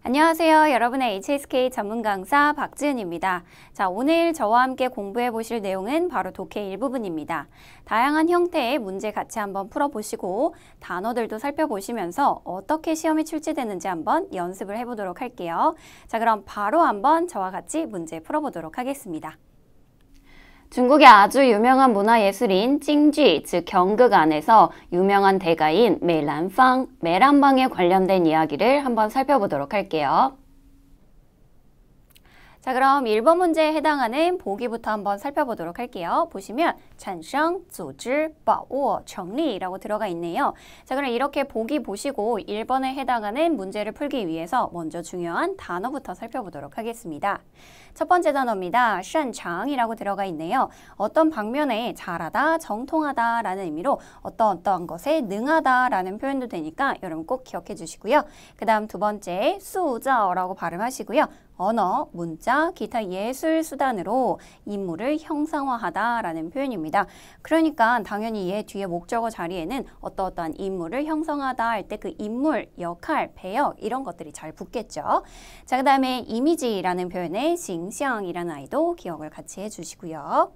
안녕하세요. 여러분의 HSK 전문 강사 박지은입니다. 자, 오늘 저와 함께 공부해 보실 내용은 바로 독해 일부분입니다. 다양한 형태의 문제 같이 한번 풀어보시고 단어들도 살펴보시면서 어떻게 시험이 출제되는지 한번 연습을 해보도록 할게요. 자, 그럼 바로 한번 저와 같이 문제 풀어보도록 하겠습니다. 중국의 아주 유명한 문화예술인 징쥐, 즉 경극 안에서 유명한 대가인 메란팡, 메란방에 관련된 이야기를 한번 살펴보도록 할게요. 자, 그럼 1번 문제에 해당하는 보기부터 한번 살펴보도록 할게요. 보시면 产生, 组织, 把握, 成立라고 들어가 있네요. 자, 그럼 이렇게 보기 보시고 1번에 해당하는 문제를 풀기 위해서 먼저 중요한 단어부터 살펴보도록 하겠습니다. 첫 번째 단어입니다. 擅长이라고 들어가 있네요. 어떤 방면에 잘하다, 정통하다 라는 의미로 어떤 것에 능하다 라는 표현도 되니까 여러분 꼭 기억해 주시고요. 그 다음 두 번째 塑造라고 발음하시고요. 언어, 문자, 기타 예술 수단으로 인물을 형상화하다 라는 표현입니다. 그러니까 당연히 얘 뒤에 목적어 자리에는 어떠한 인물을 형성하다 할 때 그 인물, 역할, 배역 이런 것들이 잘 붙겠죠. 자, 그 다음에 이미지라는 표현의 形象이라는 아이도 기억을 같이 해주시고요.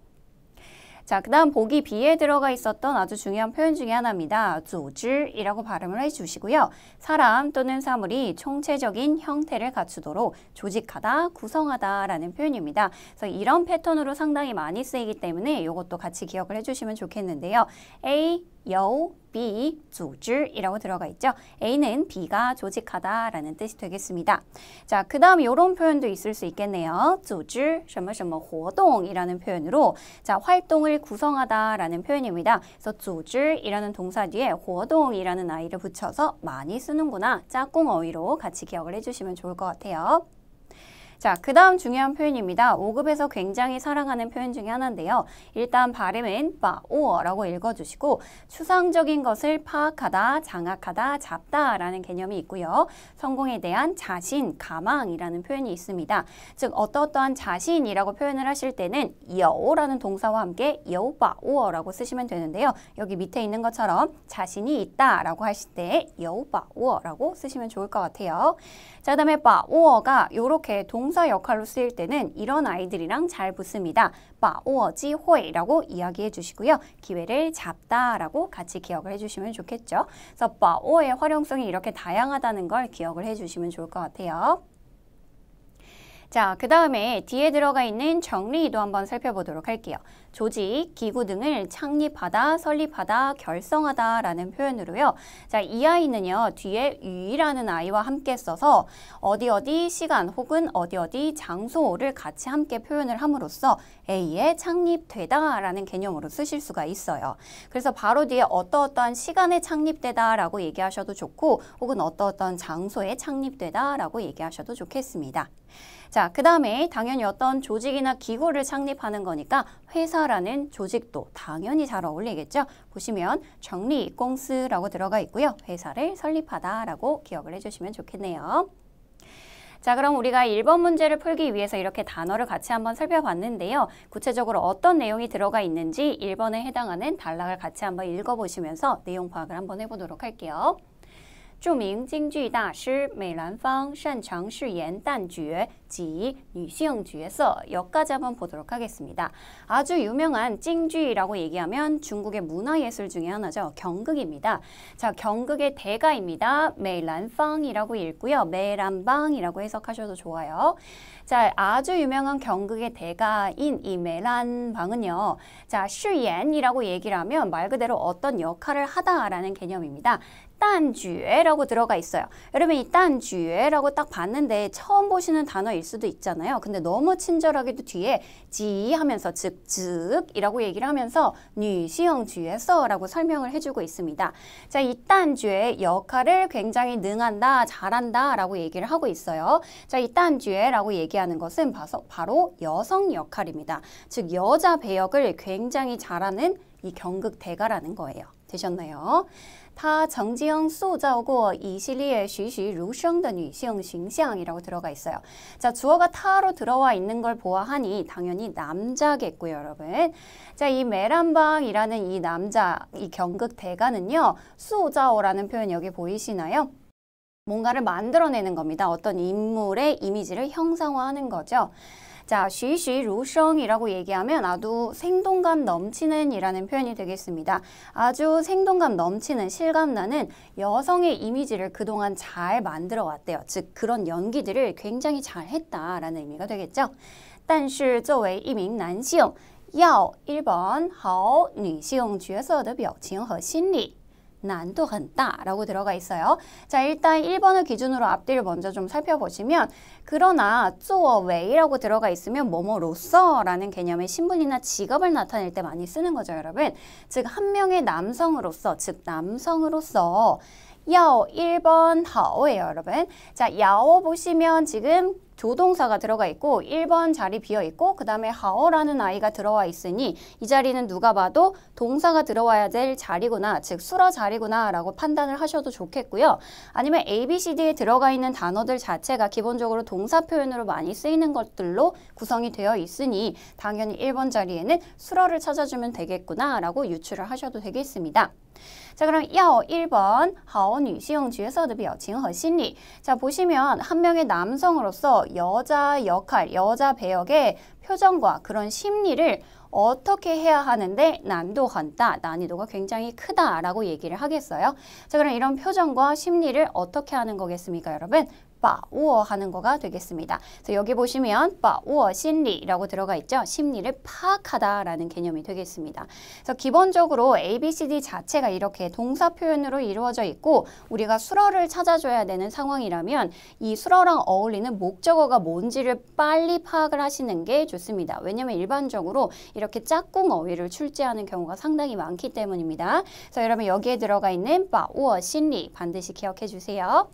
자, 그 다음 보기 B에 들어가 있었던 아주 중요한 표현 중에 하나입니다. 组织이라고 발음을 해주시고요. 사람 또는 사물이 총체적인 형태를 갖추도록 조직하다, 구성하다 라는 표현입니다. 그래서 이런 패턴으로 상당히 많이 쓰이기 때문에 이것도 같이 기억을 해주시면 좋겠는데요. A, 요, B, 组织이라고 들어가 있죠. A는 B가 조직하다 라는 뜻이 되겠습니다. 자, 그 다음 이런 표현도 있을 수 있겠네요. 组织什么什么活动이라는 표현으로 자, 활동을 구성하다 라는 표현입니다. 그래서 组织이라는 동사 뒤에 活动이라는 아이를 붙여서 많이 쓰는구나. 짝꿍 어휘로 같이 기억을 해주시면 좋을 것 같아요. 자, 그 다음 중요한 표현입니다. 5급에서 굉장히 사랑하는 표현 중에 하나인데요. 일단 발음은 把握라고 읽어주시고 추상적인 것을 파악하다, 장악하다, 잡다 라는 개념이 있고요. 성공에 대한 자신, 가망이라는 표현이 있습니다. 즉 어떠한 자신이라고 표현을 하실 때는 有라는 동사와 함께 有把握라고 쓰시면 되는데요. 여기 밑에 있는 것처럼 자신이 있다 라고 하실 때 有把握라고 쓰시면 좋을 것 같아요. 자, 그 다음에 把握가 이렇게 동사 역할로 쓰일 때는 이런 아이들이랑 잘 붙습니다. 把握机会라고 이야기해 주시고요. 기회를 잡다 라고 같이 기억을 해주시면 좋겠죠. 그래서 把握의 활용성이 이렇게 다양하다는 걸 기억을 해주시면 좋을 것 같아요. 자, 그 다음에 뒤에 들어가 있는 정리도 한번 살펴보도록 할게요. 조직, 기구 등을 창립하다, 설립하다, 결성하다 라는 표현으로요. 자, 이 아이는요. 뒤에 유이라는 아이와 함께 써서 어디 시간 혹은 어디 장소를 같이 함께 표현을 함으로써 A에 창립되다 라는 개념으로 쓰실 수가 있어요. 그래서 바로 뒤에 어떠한 시간에 창립되다 라고 얘기하셔도 좋고 혹은 어떠한 장소에 창립되다 라고 얘기하셔도 좋겠습니다. 자, 그 다음에 당연히 어떤 조직이나 기구를 창립하는 거니까 회사라는 조직도 당연히 잘 어울리겠죠. 보시면 정리, 공司라고 들어가 있고요. 회사를 설립하다 라고 기억을 해주시면 좋겠네요. 자, 그럼 우리가 1번 문제를 풀기 위해서 이렇게 단어를 같이 한번 살펴봤는데요. 구체적으로 어떤 내용이 들어가 있는지 1번에 해당하는 단락을 같이 한번 읽어보시면서 내용 파악을 한번 해보도록 할게요. 著名京剧大师梅兰芳擅长饰演旦角及女性角色 여기까지 한번 보도록 하겠습니다. 아주 유명한 징쥐라고 얘기하면 중국의 문화예술 중에 하나죠. 경극입니다. 자, 경극의 대가입니다. 메이란팡이라고 읽고요. 메란방이라고 해석하셔도 좋아요. 자, 아주 유명한 경극의 대가인 이 메란방은요. 자, 饰演이라고 얘기를 하면 말 그대로 어떤 역할을 하다라는 개념입니다. 旦角라고 들어가 있어요. 여러분 이 旦角라고 딱 봤는데 처음 보시는 단어일 수도 있잖아요. 근데 너무 친절하게도 뒤에 지 하면서 즉 이라고 얘기를 하면서 女性角色라고 설명을 해주고 있습니다. 자, 이 旦角역할을 굉장히 능한다, 잘한다 라고 얘기를 하고 있어요. 자, 이 旦角라고 얘기하는 것은 바로 여성 역할입니다. 즉 여자 배역을 굉장히 잘하는 이 경극 대가라는 거예요. 되셨나요? 她曾经塑造过一系列栩栩如生的女性形象이라고 들어가 있어요. 자, 주어가 타로 들어와 있는 걸 보아하니 당연히 남자겠고요, 여러분. 자, 이 메란방이라는 이 남자, 이 경극 대가는요. 수자오라는 표현 여기 보이시나요? 뭔가를 만들어내는 겁니다. 어떤 인물의 이미지를 형상화하는 거죠. 자,栩栩如生이라고 얘기하면 아주 생동감 넘치는 이라는 표현이 되겠습니다. 아주 생동감 넘치는 실감나는 여성의 이미지를 그동안 잘 만들어 왔대요. 즉 그런 연기들을 굉장히 잘 했다라는 의미가 되겠죠. 但是作为一名男性要 1번 好女性角色的表情和心理 난도 很大라고 들어가 있어요. 자, 일단 1번을 기준으로 앞뒤를 먼저 좀 살펴보시면 그러나 作为라고 들어가 있으면 뭐뭐로서 라는 개념의 신분이나 직업을 나타낼 때 많이 쓰는 거죠, 여러분. 즉, 한 명의 남성으로서, 즉 남성으로서 要 1번 好예요, 여러분. 자, 要 보시면 지금 조동사가 들어가 있고 1번 자리 비어 있고 그 다음에 하오라는 아이가 들어와 있으니 이 자리는 누가 봐도 동사가 들어와야 될 자리구나, 즉 수러 자리구나 라고 판단을 하셔도 좋겠고요. 아니면 A, B, C, D에 들어가 있는 단어들 자체가 기본적으로 동사 표현으로 많이 쓰이는 것들로 구성이 되어 있으니 당연히 1번 자리에는 수러를 찾아주면 되겠구나 라고 유추를 하셔도 되겠습니다. 자, 그럼 要 1번 好女性角色的表情和心理. 자, 보시면 한 명의 남성으로서 여자 역할, 여자 배역의 표정과 그런 심리를 어떻게 해야 하는데 난도 很大, 난이도가 굉장히 크다라고 얘기를 하겠어요. 자, 그럼 이런 표정과 심리를 어떻게 하는 거겠습니까, 여러분? 把握 하는 거가 되겠습니다. 그래서 여기 보시면 把握 심리라고 들어가 있죠. 심리를 파악하다라는 개념이 되겠습니다. 그래서 기본적으로 A, B, C, D 자체가 이렇게 동사 표현으로 이루어져 있고 우리가 수러를 찾아줘야 되는 상황이라면 이 수러랑 어울리는 목적어가 뭔지를 빨리 파악을 하시는 게 좋습니다. 왜냐하면 일반적으로 이렇게 짝꿍 어휘를 출제하는 경우가 상당히 많기 때문입니다. 그래서 여러분 여기에 들어가 있는 把握 심리 반드시 기억해 주세요.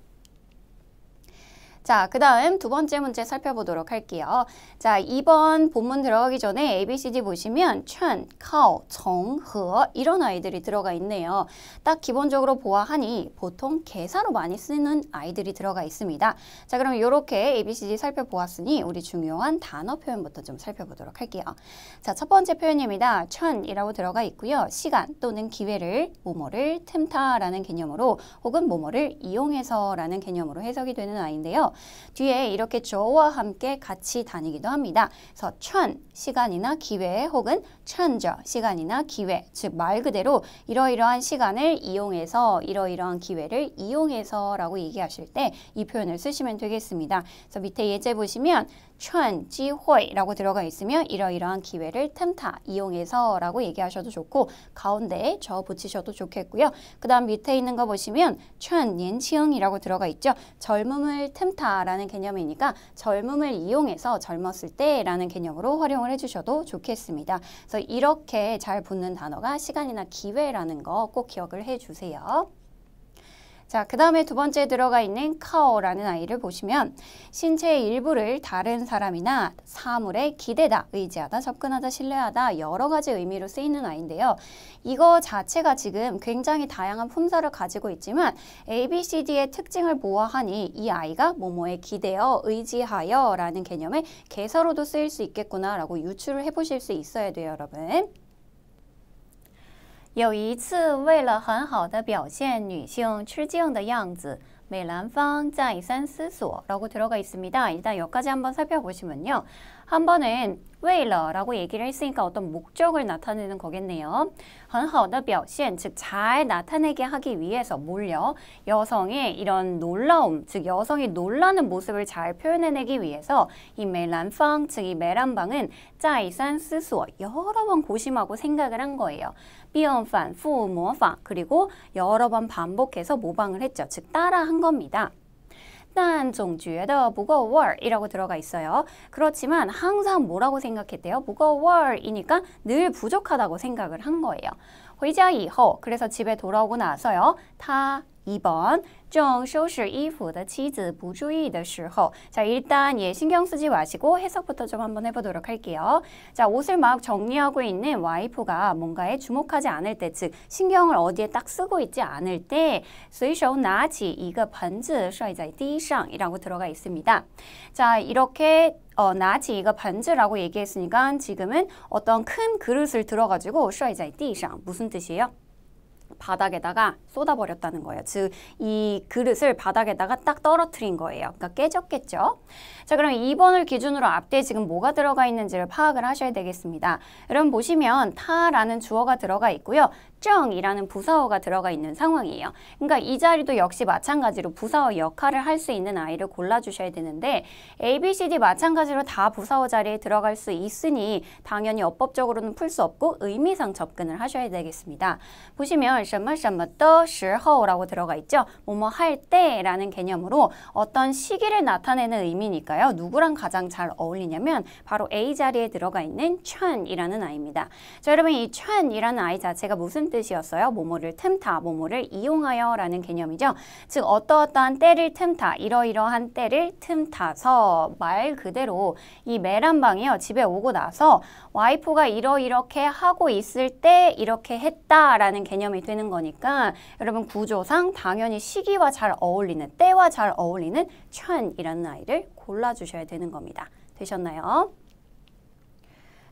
자, 그 다음 두 번째 문제 살펴보도록 할게요. 자, 2번 본문 들어가기 전에 A, B, C, D 보시면 劝, 靠, 从, 和 이런 아이들이 들어가 있네요. 딱 기본적으로 보아하니 보통 개사로 많이 쓰는 아이들이 들어가 있습니다. 자, 그럼 이렇게 A, B, C, D 살펴보았으니 우리 중요한 단어 표현부터 좀 살펴보도록 할게요. 자, 첫 번째 표현입니다. 劝이라고 들어가 있고요. 시간 또는 기회를 뭐뭐를 틈타라는 개념으로 혹은 뭐뭐를 이용해서라는 개념으로 해석이 되는 아이인데요. 뒤에 이렇게 저와 함께 같이 다니기도 합니다. 그래서 劝, 시간이나 기회 혹은 趁着, 시간이나 기회, 즉 말 그대로 이러이러한 시간을 이용해서 이러이러한 기회를 이용해서 라고 얘기하실 때 이 표현을 쓰시면 되겠습니다. 그래서 밑에 예제 보시면 劝机会라고 들어가 있으면 이러이러한 기회를 틈타, 이용해서 라고 얘기하셔도 좋고 가운데에 저 붙이셔도 좋겠고요. 그 다음 밑에 있는 거 보시면 劝年轻이라고 들어가 있죠. 젊음을 틈타 라는 개념이니까 젊음을 이용해서 젊었을 때 라는 개념으로 활용을 해주셔도 좋겠습니다. 그래서 이렇게 잘 붙는 단어가 시간이나 기회라는 거 꼭 기억을 해주세요. 자, 그 다음에 두 번째 들어가 있는 카오라는 아이를 보시면 신체의 일부를 다른 사람이나 사물에 기대다, 의지하다, 접근하다, 신뢰하다 여러 가지 의미로 쓰이는 아이인데요. 이거 자체가 지금 굉장히 다양한 품사를 가지고 있지만 A, B, C, D의 특징을 보아하니 이 아이가 뭐뭐에 기대어, 의지하여 라는 개념의 개사로도 쓰일 수 있겠구나 라고 유추를 해보실 수 있어야 돼요, 여러분. 有一次，为了很好的表现女性吃惊的样子，美兰芳再三思索라고 들어가 있습니다. 일단 여기까지 한번 살펴보시면요. 한 번은 为了라고 얘기를 했으니까 어떤 목적을 나타내는 거겠네요. 很好的表现, 즉 잘 나타내게 하기 위해서 뭘요? 여성의 이런 놀라움, 즉 여성이 놀라는 모습을 잘 표현해내기 위해서 이 메란팡, 즉 이 메란방은 再三思索, 여러 번 고심하고 생각을 한 거예요. 并反复模仿, 그리고 여러 번 반복해서 모방을 했죠. 즉 따라한 겁니다. 但总觉得不够味儿이라고 들어가 있어요. 그렇지만 항상 뭐라고 생각했대요? 不够味儿이니까 늘 부족하다고 생각을 한 거예요. 回家以后, 그래서 집에 돌아오고 나서요. 他 2번 正收拾衣服的妻子不注意的时候. 자, 일단 신경 쓰지 마시고 해석부터 좀 한번 해보도록 할게요. 자, 옷을 막 정리하고 있는 와이프가 뭔가에 주목하지 않을 때, 즉 신경을 어디에 딱 쓰고 있지 않을 때 随手拿起一个盆子摔在地上이라고 들어가 있습니다. 자, 이렇게拿起一个盆子라고 얘기했으니까 지금은 어떤 큰 그릇을 들어가지고 摔在地上 무슨 뜻이에요? 바닥에다가 쏟아버렸다는 거예요. 즉, 이 그릇을 바닥에다가 딱 떨어뜨린 거예요. 그러니까 깨졌겠죠? 자, 그럼 2번을 기준으로 앞뒤에 지금 뭐가 들어가 있는지를 파악을 하셔야 되겠습니다. 여러분 보시면 타라는 주어가 들어가 있고요. 정이라는 부사어가 들어가 있는 상황이에요. 그러니까 이 자리도 역시 마찬가지로 부사어 역할을 할 수 있는 아이를 골라주셔야 되는데 A, B, C, D 마찬가지로 다 부사어 자리에 들어갈 수 있으니 당연히 어법적으로는 풀 수 없고 의미상 접근을 하셔야 되겠습니다. 보시면 什么什么的时候라고 들어가 있죠. 뭐뭐 할 때라는 개념으로 어떤 시기를 나타내는 의미니까요. 누구랑 가장 잘 어울리냐면 바로 A 자리에 들어가 있는 천이라는 아이입니다. 자, 여러분 이 천이라는 아이 자체가 무슨 뜻이었어요? 뭐뭐를 틈타, 뭐뭐를 이용하여 라는 개념이죠. 즉 어떠어떠한 때를 틈타, 이러이러한 때를 틈타서 말 그대로 이 메란방이요. 집에 오고 나서 와이프가 이렇게 하고 있을 때 이렇게 했다라는 개념이 되는 거니까 여러분 구조상 당연히 시기와 잘 어울리는, 때와 잘 어울리는 천이라는 아이를 골라주셔야 되는 겁니다. 되셨나요?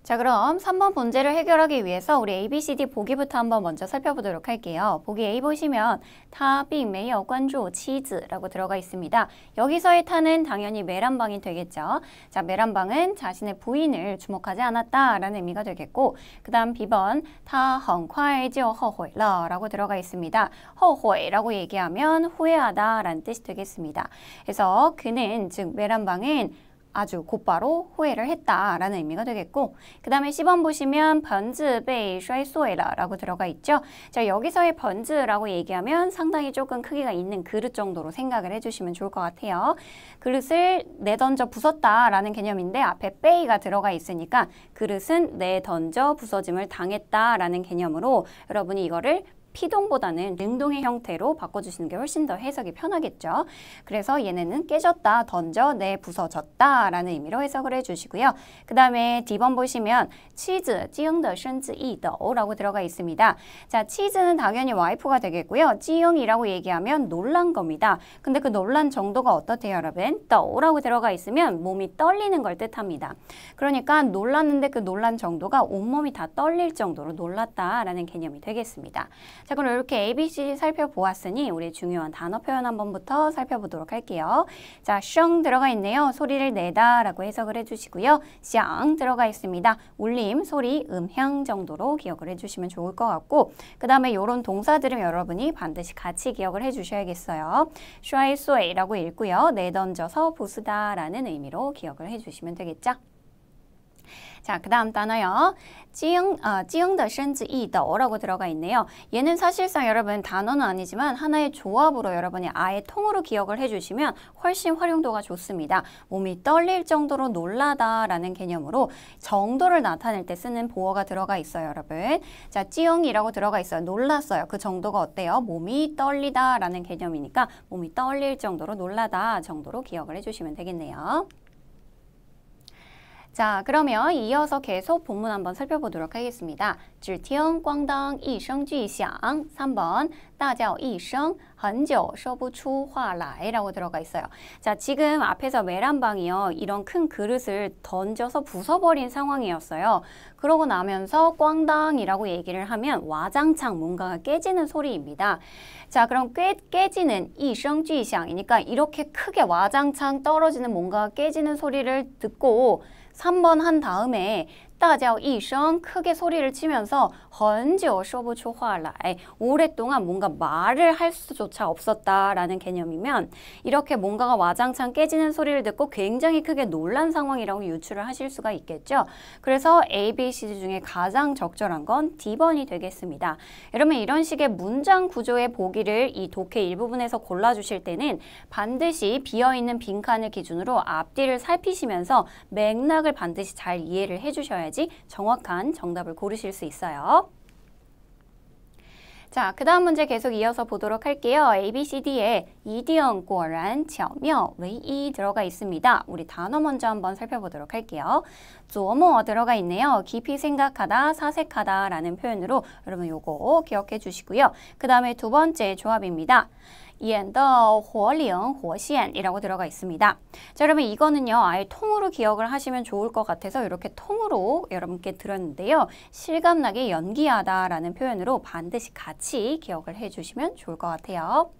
자, 그럼 3번 문제를 해결하기 위해서 우리 A, B, C, D 보기부터 한번 먼저 살펴보도록 할게요. 보기 A 보시면 他并没有关注妻子라고 들어가 있습니다. 여기서의 타는 당연히 메란방이 되겠죠. 자, 메란방은 자신의 부인을 주목하지 않았다라는 의미가 되겠고 그 다음 B번 他很快就后悔了라고 들어가 있습니다. 后悔라고 얘기하면 후회하다 라는 뜻이 되겠습니다. 그래서 그는, 즉 메란방은 아주 곧바로 후회를 했다라는 의미가 되겠고 그 다음에 C번 보시면 盆子被摔碎了라고 들어가 있죠. 자, 여기서의 盆子라고 얘기하면 상당히 조금 크기가 있는 그릇 정도로 생각을 해주시면 좋을 것 같아요. 그릇을 내던져 부쉈다라는 개념인데 앞에 빼이가 들어가 있으니까 그릇은 내던져 부서짐을 당했다라는 개념으로 여러분이 이거를 피동보다는 능동의 형태로 바꿔주시는 게 훨씬 더 해석이 편하겠죠. 그래서 얘네는 깨졌다, 던져, 내 부서졌다 라는 의미로 해석을 해주시고요. 그 다음에 D번 보시면 치즈, 经的身子一抖 라고 들어가 있습니다. 자, 치즈는 당연히 와이프가 되겠고요. 经이라고 얘기하면 놀란 겁니다. 근데 그 놀란 정도가 어떻대요, 여러분? 抖 라고 들어가 있으면 몸이 떨리는 걸 뜻합니다. 그러니까 놀랐는데 그 놀란 정도가 온몸이 다 떨릴 정도로 놀랐다라는 개념이 되겠습니다. 자, 그럼 이렇게 A, B, C 살펴보았으니 우리 중요한 단어 표현 한 번부터 살펴보도록 할게요. 자, 声 들어가 있네요. 소리를 내다 라고 해석을 해주시고요. 响 들어가 있습니다. 울림, 소리, 음향 정도로 기억을 해주시면 좋을 것 같고 그 다음에 이런 동사들은 여러분이 반드시 같이 기억을 해주셔야겠어요. 摔碎 라고 읽고요. 내던져서 부수다 라는 의미로 기억을 해주시면 되겠죠. 자, 그 다음 단어요. 经的身子一抖 라고 들어가 있네요. 얘는 사실상 여러분 단어는 아니지만 하나의 조합으로 여러분이 아예 통으로 기억을 해주시면 훨씬 활용도가 좋습니다. 몸이 떨릴 정도로 놀라다 라는 개념으로 정도를 나타낼 때 쓰는 보어가 들어가 있어요, 여러분. 자, 经이라고 들어가 있어요. 놀랐어요. 그 정도가 어때요? 몸이 떨리다 라는 개념이니까 몸이 떨릴 정도로 놀라다 정도로 기억을 해주시면 되겠네요. 자, 그러면 이어서 계속 본문 한번 살펴보도록 하겠습니다. 只听咣当一声巨响 3번 大叫一声很久说不出话来 라고 들어가 있어요. 자, 지금 앞에서 메란방이요. 이런 큰 그릇을 던져서 부숴버린 상황이었어요. 그러고 나면서 꽝당이라고 얘기를 하면 와장창 뭔가가 깨지는 소리입니다. 자, 그럼 깨지는 이声巨响이니까 이렇게 크게 와장창 떨어지는 뭔가가 깨지는 소리를 듣고 3번 한 다음에 大叫一声 크게 소리를 치면서 很久说不出话来 오랫동안 뭔가 말을 할 수조차 없었다라는 개념이면 이렇게 뭔가가 와장창 깨지는 소리를 듣고 굉장히 크게 놀란 상황이라고 유추를 하실 수가 있겠죠. 그래서 A, B, C 중에 가장 적절한 건 D번이 되겠습니다. 여러분 이런 식의 문장 구조의 보기를 이 독해 일부분에서 골라주실 때는 반드시 비어있는 빈칸을 기준으로 앞뒤를 살피시면서 맥락을 반드시 잘 이해를 해주셔야지 정확한 정답을 고르실 수 있어요. 자, 그 다음 문제 계속 이어서 보도록 할게요. A, B, C, D에 一定果然巧妙唯一 들어가 있습니다. 우리 단어 먼저 한번 살펴보도록 할게요. 琢磨 들어가 있네요. 깊이 생각하다, 사색하다 라는 표현으로 여러분 요거 기억해 주시고요. 그 다음에 두 번째 조합입니다. 演的活灵活现이라고 들어가 있습니다. 자, 여러분 이거는요. 아예 통으로 기억을 하시면 좋을 것 같아서 이렇게 통으로 여러분께 들었는데요. 실감나게 연기하다라는 표현으로 반드시 같이 기억을 해주시면 좋을 것 같아요.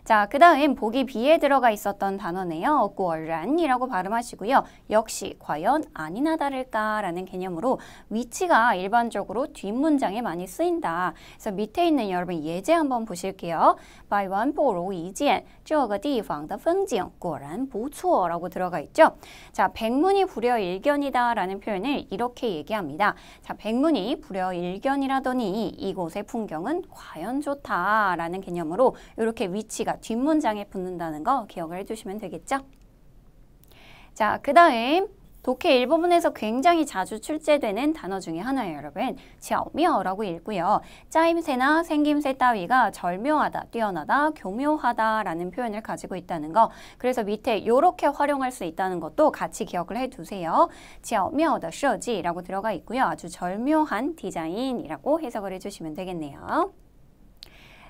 자, 그 다음 보기 B에 들어가 있었던 단어네요. 果然이라고 발음하시고요. 역시 과연 아니나 다를까라는 개념으로 위치가 일반적으로 뒷문장에 많이 쓰인다. 그래서 밑에 있는 여러분 예제 한번 보실게요. 百闻不如一见这个地方的风景果然不错라고 들어가 있죠. 자, 백문이 불여일견이다 라는 표현을 이렇게 얘기합니다. 자, 백문이 불여일견이라더니 이곳의 풍경은 과연 좋다 라는 개념으로 이렇게 위치가 뒷문장에 붙는다는 거 기억을 해주시면 되겠죠? 자, 그 다음 독해 일부분에서 굉장히 자주 출제되는 단어 중에 하나예요, 여러분. 巧妙라고 읽고요. 짜임새나 생김새 따위가 절묘하다, 뛰어나다, 교묘하다 라는 표현을 가지고 있다는 거. 그래서 밑에 이렇게 활용할 수 있다는 것도 같이 기억을 해두세요. 巧妙的设计라고 들어가 있고요. 아주 절묘한 디자인이라고 해석을 해주시면 되겠네요.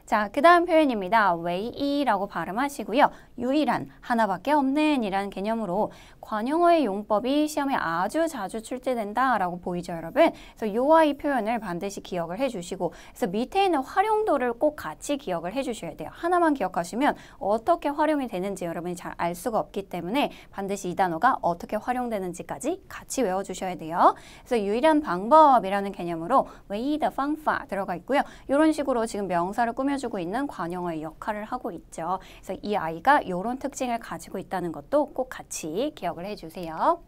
자, 그 다음 표현입니다. 唯一라고 발음하시고요. 유일한, 하나밖에 없는 이라는 개념으로 관용어의 용법이 시험에 아주 자주 출제된다 라고 보이죠, 여러분? 그래서 요와 이 표현을 반드시 기억을 해주시고 그래서 밑에 있는 활용도를 꼭 같이 기억을 해주셔야 돼요. 하나만 기억하시면 어떻게 활용이 되는지 여러분이 잘 알 수가 없기 때문에 반드시 이 단어가 어떻게 활용되는지까지 같이 외워주셔야 돼요. 그래서 유일한 방법이라는 개념으로 唯一的方法 들어가 있고요. 이런 식으로 지금 명사를 꾸며주고 있는 관용어의 역할을 하고 있죠. 그래서 이 아이가 이런 특징을 가지고 있다는 것도 꼭 같이 기억을 해주세요.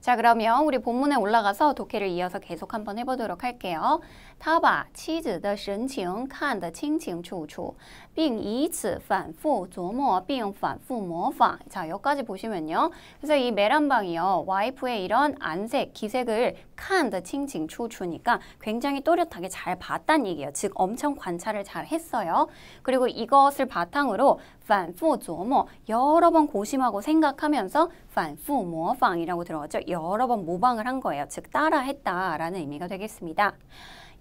자, 그러면 우리 본문에 올라가서 독해를 이어서 계속 한번 해보도록 할게요. 他把妻子的神情看得清清楚楚并以此反复琢磨并反复模仿. 자, 여기까지 보시면요. 그래서 이 메란방이요. 와이프의 이런 안색, 기색을 看得清清楚楚니까 굉장히 또렷하게 잘 봤다는 얘기예요. 즉 엄청 관찰을 잘 했어요. 그리고 이것을 바탕으로 反复琢磨 여러 번 고심하고 생각하면서 反复模仿이라고 들어갔죠. 여러 번 모방을 한 거예요. 즉 따라했다라는 의미가 되겠습니다.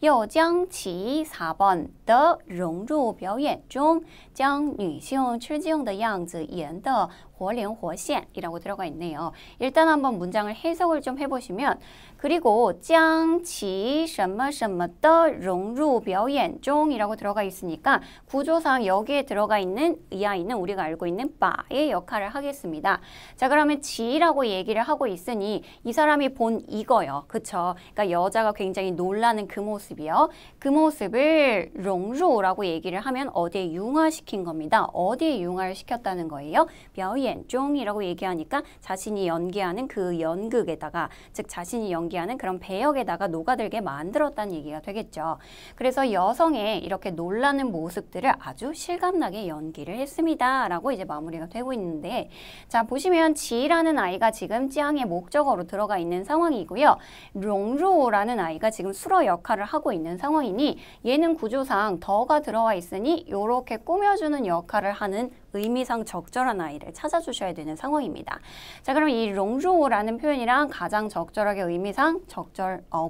又将其4번 的融入表演中将女性吃惊的样子演得活灵活现이라고 들어가 있네요. 일단 한번 문장을 해석을 좀 해보시면 그리고 将其什么什么的融入表演中이라고 들어가 있으니까 구조상 여기에 들어가 있는 이 아이는 우리가 알고 있는 바의 역할을 하겠습니다. 자, 그러면 지라고 얘기를 하고 있으니 이 사람이 본 이거요. 그쵸? 그러니까 여자가 굉장히 놀라는 그 모습이요. 그 모습을 融入라고 얘기를 하면 어디에 융화시킨 겁니다. 어디에 융화를 시켰다는 거예요? 表演中이라고 얘기하니까 자신이 연기하는 그 연극에다가 즉 자신이 연기하는 그런 배역에다가 녹아들게 만들었다는 얘기가 되겠죠. 그래서 여성의 이렇게 놀라는 모습들을 아주 실감나게 연기를 했습니다. 라고 이제 마무리가 되고 있는데 자, 보시면 지라는 아이가 지금 짱의 목적어로 들어가 있는 상황이고요. 롱루라는 아이가 지금 수러 역할을 하고 있는 상황이니 얘는 구조상 더가 들어와 있으니 이렇게 꾸며주는 역할을 하는 의미상 적절한 아이를 찾아주셔야 되는 상황입니다. 자, 그럼 이 롱루라는 표현이랑 가장 적절하게 의미상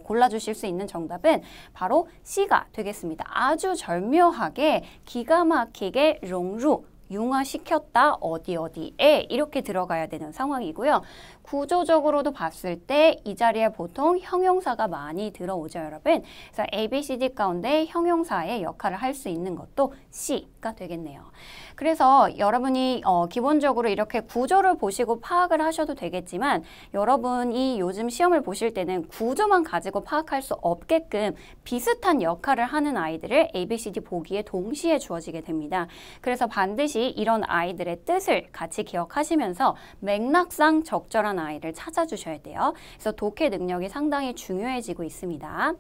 골라주실 수 있는 정답은 바로 C가 되겠습니다. 아주 절묘하게 기가 막히게 롱루 융화시켰다 어디에 이렇게 들어가야 되는 상황이고요. 구조적으로도 봤을 때 이 자리에 보통 형용사가 많이 들어오죠, 여러분. 그래서 A, B, C, D 가운데 형용사의 역할을 할 수 있는 것도 C가 되겠네요. 그래서 여러분이 기본적으로 이렇게 구조를 보시고 파악을 하셔도 되겠지만 여러분이 요즘 시험을 보실 때는 구조만 가지고 파악할 수 없게끔 비슷한 역할을 하는 아이들을 A, B, C, D 보기에 동시에 주어지게 됩니다. 그래서 반드시 이런 아이들의 뜻을 같이 기억하시면서 맥락상 적절한 아이를 찾아주셔야 돼요. 그래서 독해 능력이 상당히 중요해지고 있습니다.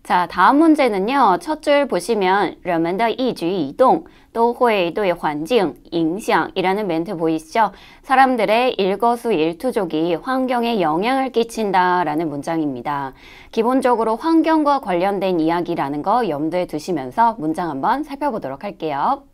자, 다음 문제는요. 첫 줄 보시면 人们的一举一动都会对环境影响이라는 멘트 보이시죠? 사람들의 일거수일투족이 환경에 영향을 끼친다 라는 문장입니다. 기본적으로 환경과 관련된 이야기라는 거 염두에 두시면서 문장 한번 살펴보도록 할게요.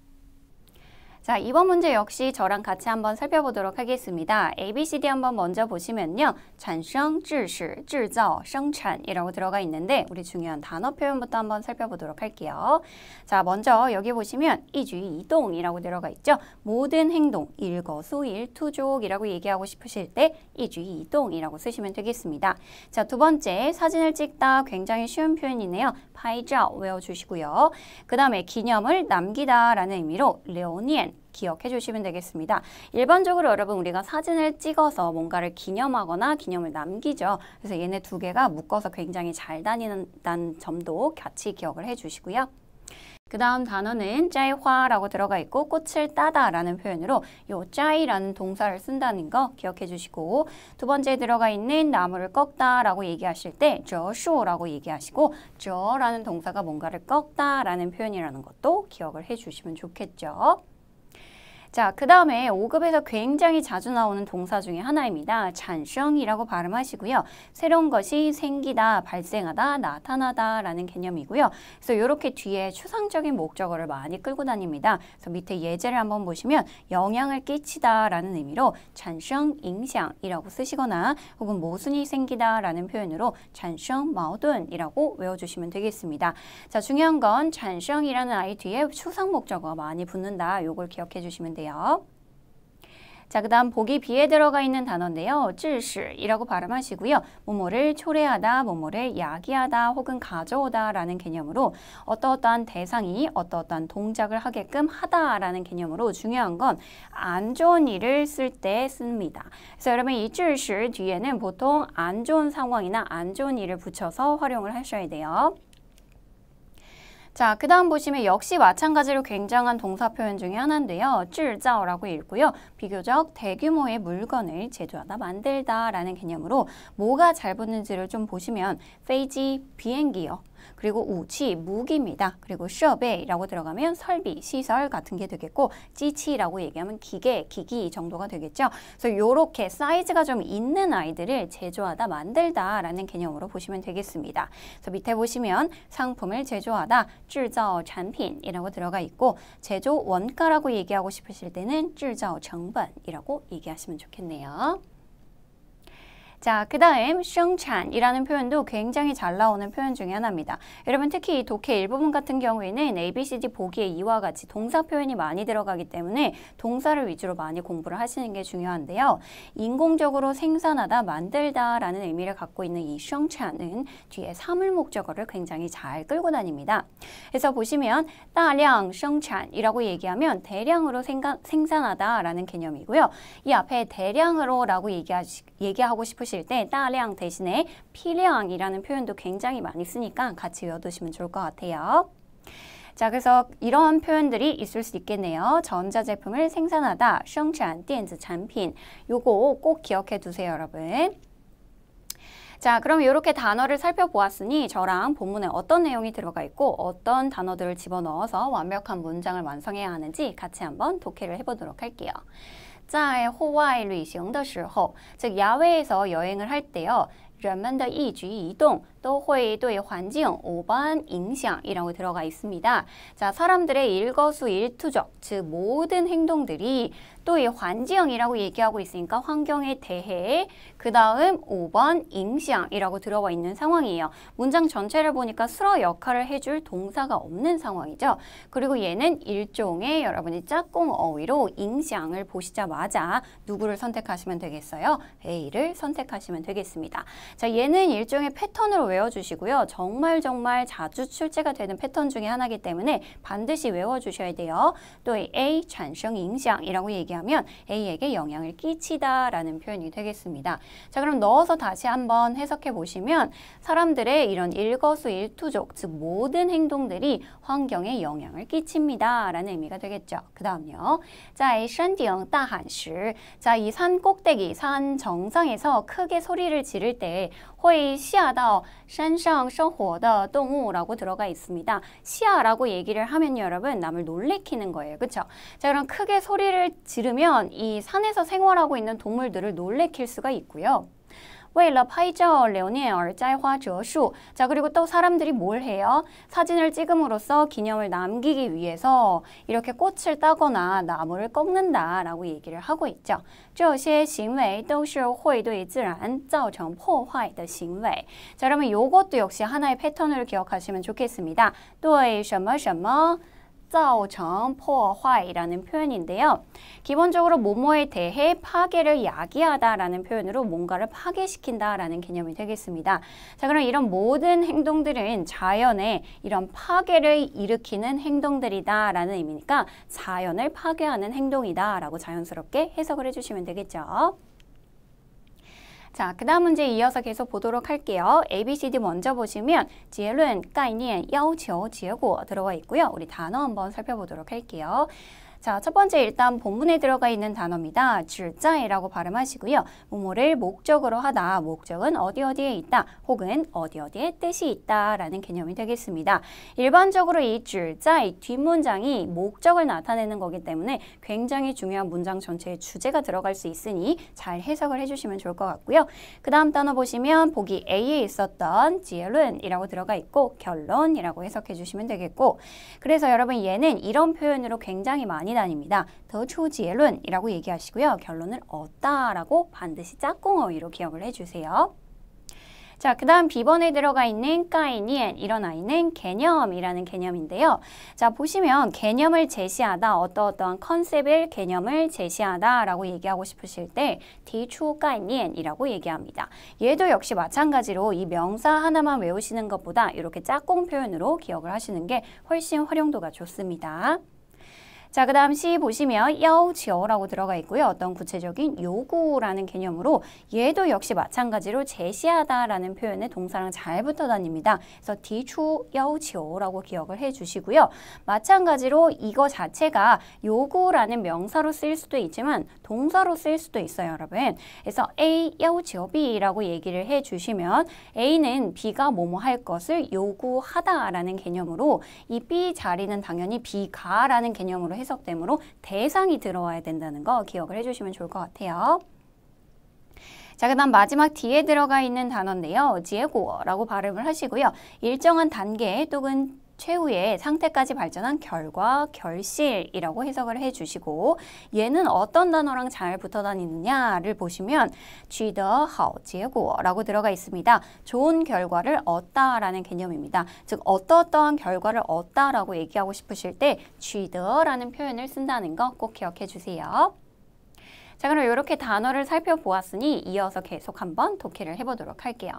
자, 이번 문제 역시 저랑 같이 한번 살펴보도록 하겠습니다. ABCD 한번 먼저 보시면요. 产生, 制式, 制造, 生产이라고 들어가 있는데 우리 중요한 단어 표현부터 한번 살펴보도록 할게요. 자, 먼저 여기 보시면 이주이동이라고 들어가 있죠. 모든 행동, 일거수일투족이라고 얘기하고 싶으실 때 이주이동이라고 쓰시면 되겠습니다. 자, 두 번째 사진을 찍다 굉장히 쉬운 표현이네요. 拍照 외워주시고요. 그 다음에 기념을 남기다 라는 의미로 留念 기억해 주시면 되겠습니다. 일반적으로 여러분 우리가 사진을 찍어서 뭔가를 기념하거나 기념을 남기죠. 그래서 얘네 두 개가 묶어서 굉장히 잘 다니는다는 점도 같이 기억을 해 주시고요. 그 다음 단어는 짜이화라고 들어가 있고 꽃을 따다 라는 표현으로 요 짜이라는 동사를 쓴다는 거 기억해 주시고 두 번째 들어가 있는 나무를 꺾다 라고 얘기하실 때 저쇼라고 얘기하시고 저라는 동사가 뭔가를 꺾다 라는 표현이라는 것도 기억을 해 주시면 좋겠죠. 자, 그 다음에 5급에서 굉장히 자주 나오는 동사 중에 하나입니다. 产生이라고 발음하시고요. 새로운 것이 생기다, 발생하다, 나타나다 라는 개념이고요. 그래서 이렇게 뒤에 추상적인 목적어를 많이 끌고 다닙니다. 그래서 밑에 예제를 한번 보시면 영향을 끼치다 라는 의미로 产生影响이라고 쓰시거나 혹은 모순이 생기다 라는 표현으로 产生矛盾이라고 외워주시면 되겠습니다. 자, 중요한 건 产生이라는 아이 뒤에 추상 목적어가 많이 붙는다. 요걸 기억해 주시면 돼요. 자, 그 다음 보기 B에 들어가 있는 단어인데요. 制式이라고 발음하시고요. 뭐뭐를 초래하다, 뭐뭐를 야기하다 혹은 가져오다 라는 개념으로 어떠어떠한 대상이 어떠어떠한 동작을 하게끔 하다 라는 개념으로 중요한 건 안 좋은 일을 쓸 때 씁니다. 그래서 여러분 이 制式 뒤에는 보통 안 좋은 상황이나 안 좋은 일을 붙여서 활용을 하셔야 돼요. 자, 그 다음 보시면 역시 마찬가지로 굉장한 동사 표현 중에 하나인데요. 制造라고 읽고요. 비교적 대규모의 물건을 제조하다, 만들다 라는 개념으로 뭐가 잘 붙는지를 좀 보시면 페이지, 비행기요. 그리고 우치, 무기입니다. 그리고 设备라고 들어가면 설비, 시설 같은 게 되겠고 지치라고 얘기하면 기계, 기기 정도가 되겠죠. 그래서 이렇게 사이즈가 좀 있는 아이들을 제조하다, 만들다 라는 개념으로 보시면 되겠습니다. 그래서 밑에 보시면 상품을 제조하다, 制造产品이라고 들어가 있고 제조 원가라고 얘기하고 싶으실 때는 制造成本이라고 얘기하시면 좋겠네요. 자, 그 다음 生产이라는 표현도 굉장히 잘 나오는 표현 중에 하나입니다. 여러분 특히 이 독해 일부분 같은 경우에는 ABCD 보기에 이와 같이 동사 표현이 많이 들어가기 때문에 동사를 위주로 많이 공부를 하시는 게 중요한데요. 인공적으로 생산하다, 만들다 라는 의미를 갖고 있는 이 生产은 뒤에 사물 목적어를 굉장히 잘 끌고 다닙니다. 그래서 보시면 大量生产이라고 얘기하면 대량으로 생산하다 라는 개념이고요. 이 앞에 대량으로 라고 얘기하고 싶으신 때 大量 대신에批量이라는 표현도 굉장히 많이 쓰니까 같이 외워두시면 좋을 것 같아요. 자, 그래서 이런 표현들이 있을 수 있겠네요. 전자제품을 생산하다, 生产电子产品 요거 꼭 기억해 두세요, 여러분. 자, 그럼 이렇게 단어를 살펴보았으니 저랑 본문에 어떤 내용이 들어가 있고 어떤 단어들을 집어넣어서 완벽한 문장을 완성해야 하는지 같이 한번 독해를 해보도록 할게요. 在户外旅行的时候, 즉 야외에서 여행을 할 때요. 人们的一举一动都会对环境无关影响이라고 들어가 있습니다. 자, 사람들의 일거수일투족, 즉 모든 행동들이 또 이 환경이라고 얘기하고 있으니까 환경에 대해 그 다음 5번影响이라고 들어와 있는 상황이에요. 문장 전체를 보니까 수러 역할을 해줄 동사가 없는 상황이죠. 그리고 얘는 일종의 여러분이 짝꿍 어휘로 影响을 보시자마자 누구를 선택하시면 되겠어요? A를 선택하시면 되겠습니다. 자, 얘는 일종의 패턴으로 외워주시고요. 정말 자주 출제가 되는 패턴 중에 하나이기 때문에 반드시 외워주셔야 돼요. 또 A 产生影响이라고 얘기하면 A에게 영향을 끼치다 라는 표현이 되겠습니다. 자, 그럼 넣어서 다시 한번 해석해 보시면 사람들의 이런 일거수일투족, 즉 모든 행동들이 환경에 영향을 끼칩니다 라는 의미가 되겠죠. 그 다음요. 자, 山顶大喊时, 자, 이 산 꼭대기, 산 정상에서 크게 소리를 지를 때会吓到山上生活的动物라고 들어가 있습니다. 시야라고 얘기를 하면 여러분 남을 놀래키는 거예요. 그렇죠? 자, 그럼 크게 소리를 지르면 이 산에서 생활하고 있는 동물들을 놀래킬 수가 있고요. 为了拍照留念而摘花折树. 자, 그리고 또 사람들이 뭘 해요? 사진을 찍음으로써 기념을 남기기 위해서 이렇게 꽃을 따거나 나무를 꺾는다라고 얘기를 하고 있죠. 这些行为都是会对自然造成破坏的行为. 자, 그러면 이것도 역시 하나의 패턴을 기억하시면 좋겠습니다. 对什么什么 造成破坏라는 표현인데요. 기본적으로 뭐뭐에 대해 파괴를 야기하다라는 표현으로 뭔가를 파괴시킨다라는 개념이 되겠습니다. 자, 그럼 이런 모든 행동들은 자연에 이런 파괴를 일으키는 행동들이다라는 의미니까 자연을 파괴하는 행동이다라고 자연스럽게 해석을 해주시면 되겠죠. 자, 그 다음 문제 이어서 계속 보도록 할게요. ABCD 먼저 보시면 结论, 概念, 要求, 结果 들어가 있고요. 우리 단어 한번 살펴보도록 할게요. 자, 첫 번째 일단 본문에 들어가 있는 단어입니다. 指在라고 발음하시고요. 뭐뭐를 목적으로 하다, 목적은 어디 어디에 있다, 혹은 어디 어디에 뜻이 있다 라는 개념이 되겠습니다. 일반적으로 이 指在 뒷문장이 목적을 나타내는 거기 때문에 굉장히 중요한 문장 전체의 주제가 들어갈 수 있으니 잘 해석을 해주시면 좋을 것 같고요. 그 다음 단어 보시면 보기 A에 있었던 结论이라고 들어가 있고 결론이라고 해석해 주시면 되겠고, 그래서 여러분 얘는 이런 표현으로 굉장히 많이 다닙니다. 得出结论이라고 얘기하시고요. 결론을 얻다라고 반드시 짝꿍어휘로 기억을 해주세요. 자, 그 다음 B번에 들어가 있는 概念, 이런 아이는 개념이라는 개념인데요. 자, 보시면 개념을 제시하다, 어떠어떠한 컨셉을 개념을 제시하다 라고 얘기하고 싶으실 때 提出概念이라고 얘기합니다. 얘도 역시 마찬가지로 이 명사 하나만 외우시는 것보다 이렇게 짝꿍 표현으로 기억을 하시는 게 훨씬 활용도가 좋습니다. 자, 그 다음 C 보시면 要求라고 들어가 있고요. 어떤 구체적인 요구라는 개념으로 얘도 역시 마찬가지로 제시하다 라는 표현의 동사랑 잘 붙어 다닙니다. 그래서 提出要求라고 기억을 해 주시고요. 마찬가지로 이거 자체가 요구라는 명사로 쓰일 수도 있지만 동사로 쓰일 수도 있어요, 여러분. 그래서 A 要求 B라고 얘기를 해 주시면 A는 B가 뭐뭐 할 것을 요구하다 라는 개념으로 이 B 자리는 당연히 B가 라는 개념으로 해석되므로 대상이 들어와야 된다는 거 기억을 해주시면 좋을 것 같아요. 자, 그 다음 마지막 뒤에 들어가 있는 단어인데요. 结果라고 발음을 하시고요. 일정한 단계 또는 최후의 상태까지 발전한 결과, 결실이라고 해석을 해주시고, 얘는 어떤 단어랑 잘 붙어 다니느냐를 보시면 取得好结果라고 들어가 있습니다. 좋은 결과를 얻다라는 개념입니다. 즉 어떠어떠한 결과를 얻다라고 얘기하고 싶으실 때 取得라는 표현을 쓴다는 거 꼭 기억해 주세요. 자, 그럼 이렇게 단어를 살펴보았으니 이어서 계속 한번 독해를 해보도록 할게요.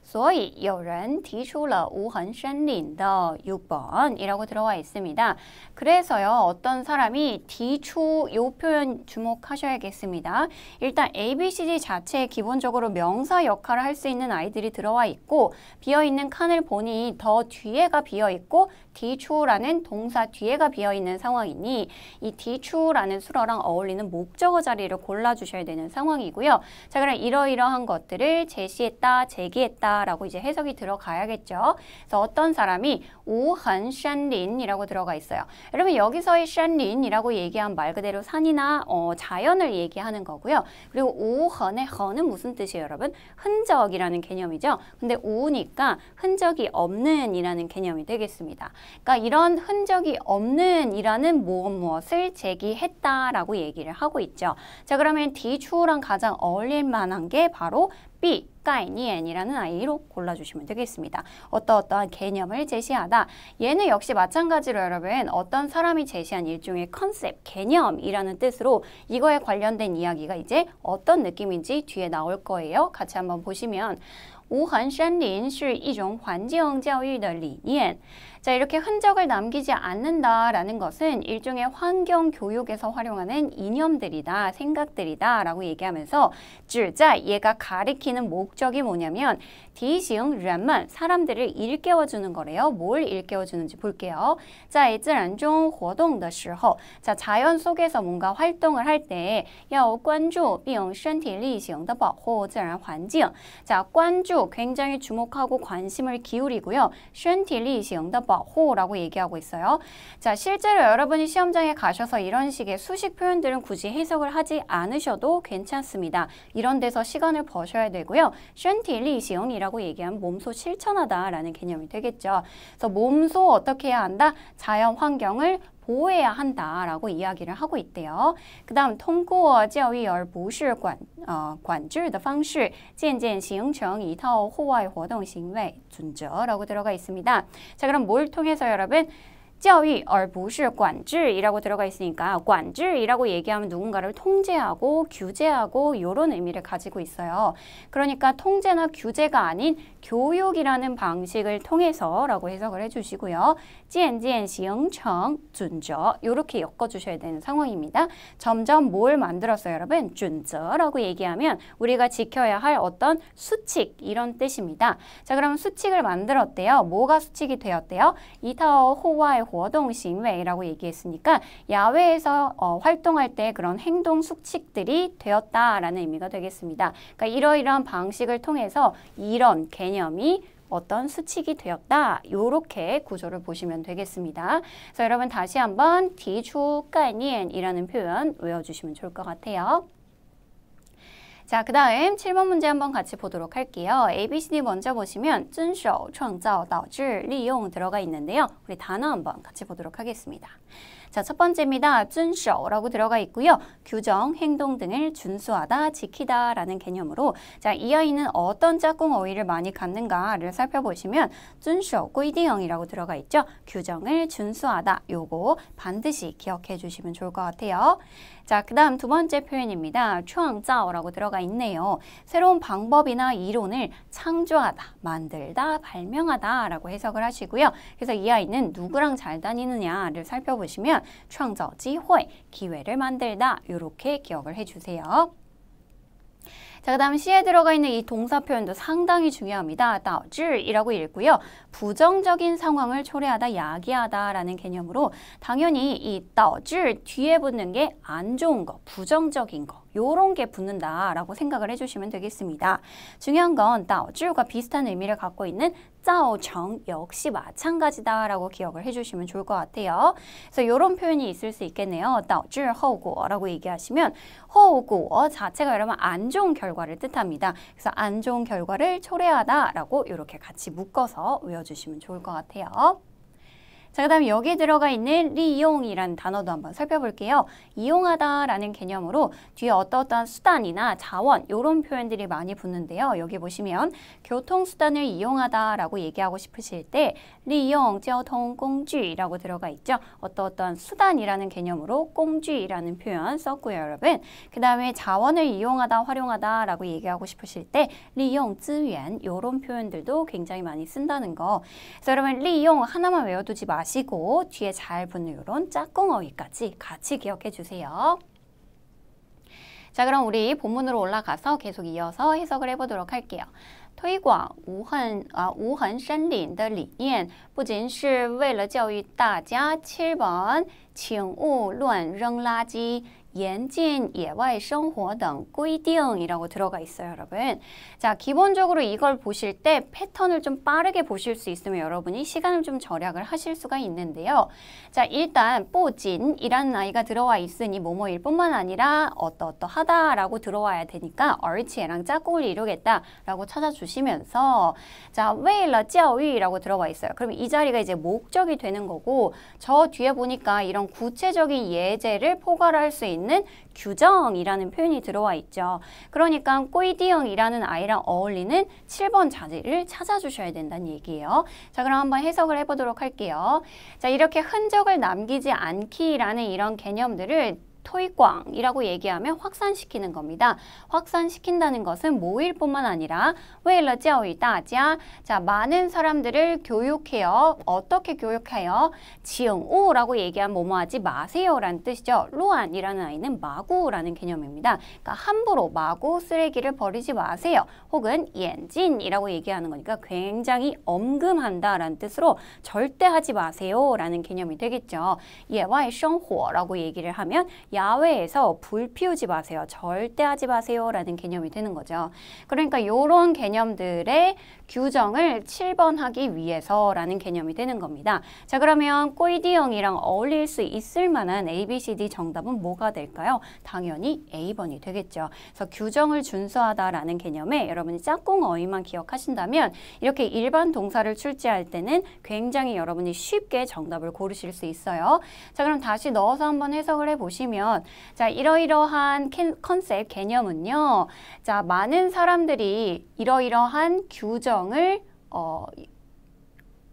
所以有人提出了无痕森林的 6번이라고 들어와 있습니다. 그래서요, 어떤 사람이 提出이 표현 주목하셔야겠습니다. 일단 ABCD 자체에 기본적으로 명사 역할을 할 수 있는 아이들이 들어와 있고, 비어있는 칸을 보니 더 뒤에가 비어있고 提出라는 동사 뒤에가 비어있는 상황이니 이 提出라는 수어랑 어울리는 목적어 자리를 골라주셔야 되는 상황이고요. 자, 그럼 이러이러한 것들을 제시했다, 제기했다 라고 이제 해석이 들어가야겠죠. 그래서 어떤 사람이 无痕森林이라고 들어가 있어요. 여러분 여기서의 森林이라고 얘기한 말 그대로 산이나 자연을 얘기하는 거고요. 그리고 无痕의痕은 무슨 뜻이에요, 여러분? 흔적이라는 개념이죠. 근데 无니까 흔적이 없는 이라는 개념이 되겠습니다. 그러니까 이런 흔적이 없는 이라는 무엇을 제기했다라고 얘기를 하고 있죠. 자, 그러면 提出랑 가장 어울릴 만한 게 바로 B, 概念이라는 아이로 골라주시면 되겠습니다. 어떠한 개념을 제시하다. 얘는 역시 마찬가지로 여러분 어떤 사람이 제시한 일종의 컨셉, 개념이라는 뜻으로 이거에 관련된 이야기가 이제 어떤 느낌인지 뒤에 나올 거예요. 같이 한번 보시면 无痕森林是一种环境教育的理念. 자, 이렇게 흔적을 남기지 않는다라는 것은 일종의 환경 교육에서 활용하는 이념들이다, 생각들이다 라고 얘기하면서 指在 얘가 가리키는 목적이 뭐냐면 提醒人们 사람들을 일깨워주는 거래요. 뭘 일깨워주는지 볼게요. 在自然中活动的时候 자, 자연 속에서 뭔가 활동을 할 때 要关注并身体力行的保护自然环境 자, 关注 굉장히 주목하고 관심을 기울이고요. 身体力行的保护 라고 얘기하고 있어요. 자, 실제로 여러분이 시험장에 가셔서 이런 식의 수식 표현들은 굳이 해석을 하지 않으셔도 괜찮습니다. 이런 데서 시간을 버셔야 되고요. 身体力行이라고 얘기하면 몸소 실천하다 라는 개념이 되겠죠. 그래서 몸소 어떻게 해야 한다? 자연 환경을 보호해야 한다라고 이야기를 하고 있대요. 그 다음 通过教育而不是管制的方式渐渐形成一套户外活动行为准则라고 들어가 있습니다. 자, 그럼 뭘 통해서 여러분? 教育而不是管制이라고 들어가 있으니까 管制이라고 얘기하면 누군가를 통제하고 규제하고 이런 의미를 가지고 있어요. 그러니까 통제나 규제가 아닌 교육이라는 방식을 통해서 라고 해석을 해주시고요. 渐渐形成准则 이렇게 엮어주셔야 되는 상황입니다. 점점 뭘 만들었어요, 여러분? 准则라고 얘기하면 우리가 지켜야 할 어떤 수칙 이런 뜻입니다. 자, 그럼 수칙을 만들었대요. 뭐가 수칙이 되었대요? 一套户外活动行为라고 얘기했으니까 야외에서 활동할 때 그런 행동 수칙들이 되었다라는 의미가 되겠습니다. 그러니까 이러이러한 방식을 통해서 이런 개념이 어떤 수칙이 되었다. 이렇게 구조를 보시면 되겠습니다. 그래서 여러분 다시 한번 提出概念이라는 표현 외워주시면 좋을 것 같아요. 자, 그 다음 7번 문제 한번 같이 보도록 할게요. ABCD 먼저 보시면 遵守创造导致利用 들어가 있는데요. 우리 단어 한번 같이 보도록 하겠습니다. 자, 첫 번째입니다. 遵守라고 들어가 있고요. 규정, 행동 등을 준수하다, 지키다 라는 개념으로 자, 이 아이는 어떤 짝꿍 어휘를 많이 갖는가를 살펴보시면 遵守规定이라고 들어가 있죠. 규정을 준수하다. 요거 반드시 기억해 주시면 좋을 것 같아요. 자, 그 다음 두 번째 표현입니다. 创造라고 들어가 있네요. 새로운 방법이나 이론을 창조하다, 만들다, 발명하다 라고 해석을 하시고요. 그래서 이 아이는 누구랑 잘 다니느냐를 살펴보시면 创造机会, 기회를 만들다 이렇게 기억을 해주세요. 자, 그 다음 C에 들어가 있는 이 동사 표현도 상당히 중요합니다. 导致이라고 읽고요. 부정적인 상황을 초래하다, 야기하다 라는 개념으로 당연히 이 导致 뒤에 붙는 게 안 좋은 거, 부정적인 거 요런 게 붙는다라고 생각을 해주시면 되겠습니다. 중요한 건 导致과 비슷한 의미를 갖고 있는 造成 역시 마찬가지다라고 기억을 해주시면 좋을 것 같아요. 그래서 이런 표현이 있을 수 있겠네요. 导致后果라고 얘기하시면 后果 자체가 여러분 안 좋은 결과를 뜻합니다. 그래서 안 좋은 결과를 초래하다라고 이렇게 같이 묶어서 외워주시면 좋을 것 같아요. 자, 그 다음 여기에 들어가 있는 리용이라는 단어도 한번 살펴볼게요. 이용하다라는 개념으로 뒤에 어떠한 수단이나 자원 이런 표현들이 많이 붙는데요. 여기 보시면 교통수단을 이용하다라고 얘기하고 싶으실 때 리용, 交通工具라고 들어가 있죠. 어떠한 수단이라는 개념으로 工具라는 표현 썼고요, 여러분. 그 다음에 자원을 이용하다, 활용하다 라고 얘기하고 싶으실 때 리용, 资源 이런 표현들도 굉장히 많이 쓴다는 거. 그래서 여러분 리용 하나만 외워두지 마시고 뒤에 잘 붙는 이런 짝꿍 어휘까지 같이 기억해 주세요. 자, 그럼 우리 본문으로 올라가서 계속 이어서 해석을 해보도록 할게요. 推广无痕森林的理念不仅是为了教育大家 7번 请勿乱扔垃圾 严禁野外生活等规定이라고 들어가 있어요, 여러분. 자, 기본적으로 이걸 보실 때 패턴을 좀 빠르게 보실 수 있으면 여러분이 시간을 좀 절약을 하실 수가 있는데요. 자, 일단 不仅 이라는 아이가 들어와 있으니 뭐뭐일 뿐만 아니라 어떠하다라고 들어와야 되니까 而且랑 짝꿍을 이루겠다라고 찾아주시면서 자, 为了教育라고 들어와 있어요. 그럼 이 자리가 이제 목적이 되는 거고 저 뒤에 보니까 이런 구체적인 예제를 포괄할 수 있는 규정이라는 표현이 들어와 있죠. 그러니까 꼬이디영이라는 아이랑 어울리는 7번 자리를 찾아주셔야 된다는 얘기예요. 자, 그럼 한번 해석을 해보도록 할게요. 자, 이렇게 흔적을 남기지 않기라는 이런 개념들을 토이광이라고 얘기하면 확산시키는 겁니다. 확산시킨다는 것은 모일 뿐만 아니라 为了教育大家 자, 많은 사람들을 교육해요. 어떻게 교육해요? 请勿라고 얘기하면 뭐뭐 하지 마세요 라는 뜻이죠. 루안이라는 아이는 마구라는 개념입니다. 그러니까 함부로 마구 쓰레기를 버리지 마세요. 혹은 严禁이라고 얘기하는 거니까 굉장히 엄금한다 라는 뜻으로 절대 하지 마세요 라는 개념이 되겠죠. 野外生活라고 얘기를 하면 야외에서 불 피우지 마세요. 절대 하지 마세요 라는 개념이 되는 거죠. 그러니까 이런 개념들의 규정을 7번 하기 위해서라는 개념이 되는 겁니다. 자, 그러면 꼬이디형이랑 어울릴 수 있을 만한 A, B, C, D 정답은 뭐가 될까요? 당연히 A번이 되겠죠. 그래서 규정을 준수하다라는 개념에 여러분이 짝꿍 어휘만 기억하신다면 이렇게 일반 동사를 출제할 때는 굉장히 여러분이 쉽게 정답을 고르실 수 있어요. 자, 그럼 다시 넣어서 한번 해석을 해보시면 자, 이러이러한 컨셉 개념은요. 자, 많은 사람들이 이러이러한 규정을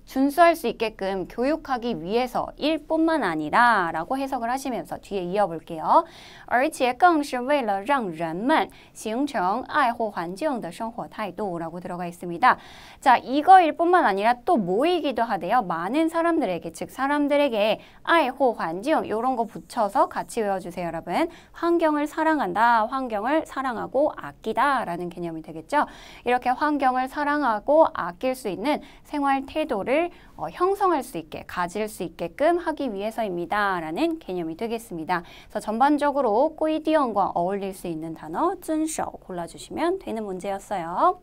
준수할 수 있게끔 교육하기 위해서일 뿐만 아니라 라고 해석을 하시면서 뒤에 이어볼게요. 而且更是为了让人们形成爱护环境的生活态度라고 들어가 있습니다. 자, 이거일 뿐만 아니라 또 뭐이기도 하대요. 많은 사람들에게, 즉 사람들에게 爱护环境 이런 거 붙여서 같이 외워주세요, 여러분. 환경을 사랑한다, 환경을 사랑하고 아끼다 라는 개념이 되겠죠. 이렇게 환경을 사랑하고 아낄 수 있는 생활 태도를 형성할 수 있게, 가질 수 있게끔 하기 위해서입니다 라는 개념이 되겠습니다. 그래서 전반적으로 꼬이디언과 어울릴 수 있는 단어 遵守 골라주시면 되는 문제였어요.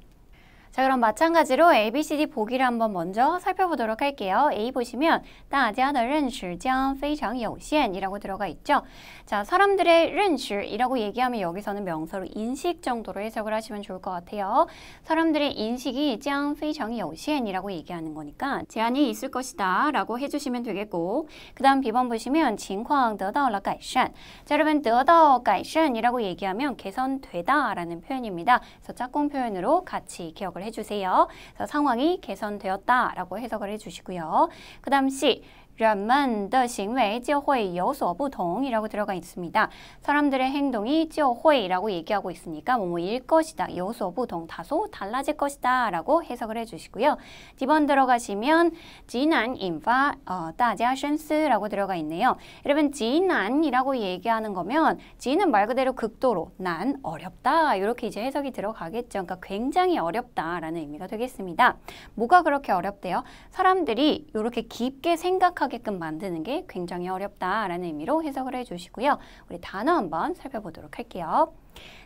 자, 그럼 마찬가지로 A, B, C, D 보기를 한번 먼저 살펴보도록 할게요. A 보시면 大家的认识将非常有限이라고 들어가 있죠. 자, 사람들의 认识이라고 얘기하면 여기서는 명사로 인식 정도로 해석을 하시면 좋을 것 같아요. 사람들의 인식이 将非常有限이라고 얘기하는 거니까 제한이 있을 것이다 라고 해주시면 되겠고, 그 다음 B번 보시면 情况得到了改善. 자, 여러분 得到改善이라고 얘기하면 개선되다 라는 표현입니다. 그래서 짝꿍 표현으로 같이 기억을 해주세요. 그래서 상황이 개선되었다라고 해석을 해주시고요. 그 다음 C, 人们的行为就会有所不同이라고 들어가 있습니다. 사람들의 행동이 就会라고 얘기하고 있으니까 뭐뭐일 것이다, 有所不同, 다소 달라질 것이다 라고 해석을 해주시고요. D번 들어가시면 极难引发大家深思라고 들어가 있네요. 여러분 极难이라고 얘기하는 거면 极는 말 그대로 극도로, 난 어렵다 이렇게 이제 해석이 들어가겠죠. 그러니까 굉장히 어렵다라는 의미가 되겠습니다. 뭐가 그렇게 어렵대요? 사람들이 이렇게 깊게 생각하게끔 만드는 게 굉장히 어렵다라는 의미로 해석을 해주시고요. 우리 단어 한번 살펴보도록 할게요.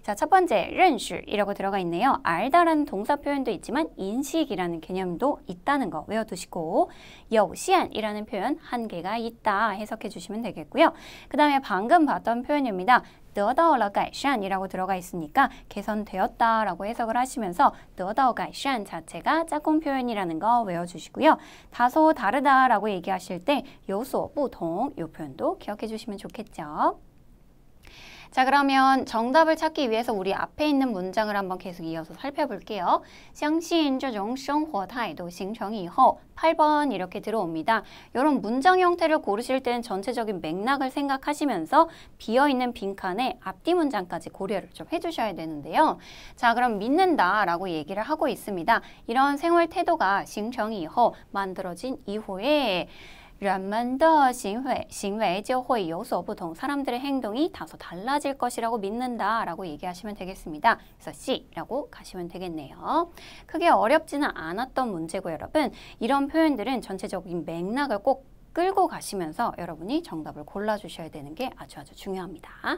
자, 첫 번째 认识이라고 들어가 있네요. 알다라는 동사 표현도 있지만 인식이라는 개념도 있다는 거 외워두시고, 有限이라는 표현 한계가 있다 해석해 주시면 되겠고요. 그 다음에 방금 봤던 표현입니다. 得到了改善이라고 들어가 있으니까 개선되었다 라고 해석을 하시면서 得到改善 자체가 짝꿍 표현이라는 거 외워주시고요. 다소 다르다 라고 얘기하실 때 有所不同 이 표현도 기억해 주시면 좋겠죠. 자, 그러면 정답을 찾기 위해서 우리 앞에 있는 문장을 한번 계속 이어서 살펴볼게요. 相信这种生活态度形成以后 8번 이렇게 들어옵니다. 이런 문장 형태를 고르실 때는 전체적인 맥락을 생각하시면서 비어있는 빈칸에 앞뒤 문장까지 고려를 좀 해주셔야 되는데요. 자, 그럼 믿는다 라고 얘기를 하고 있습니다. 이런 생활 태도가 形成以后 만들어진 이후에 人们的行为就会有所不同. 사람들의 행동이 다소 달라질 것이라고 믿는다 라고 얘기하시면 되겠습니다. 그래서 C라고 가시면 되겠네요. 크게 어렵지는 않았던 문제고 여러분, 이런 표현들은 전체적인 맥락을 꼭 끌고 가시면서 여러분이 정답을 골라주셔야 되는 게 아주 중요합니다.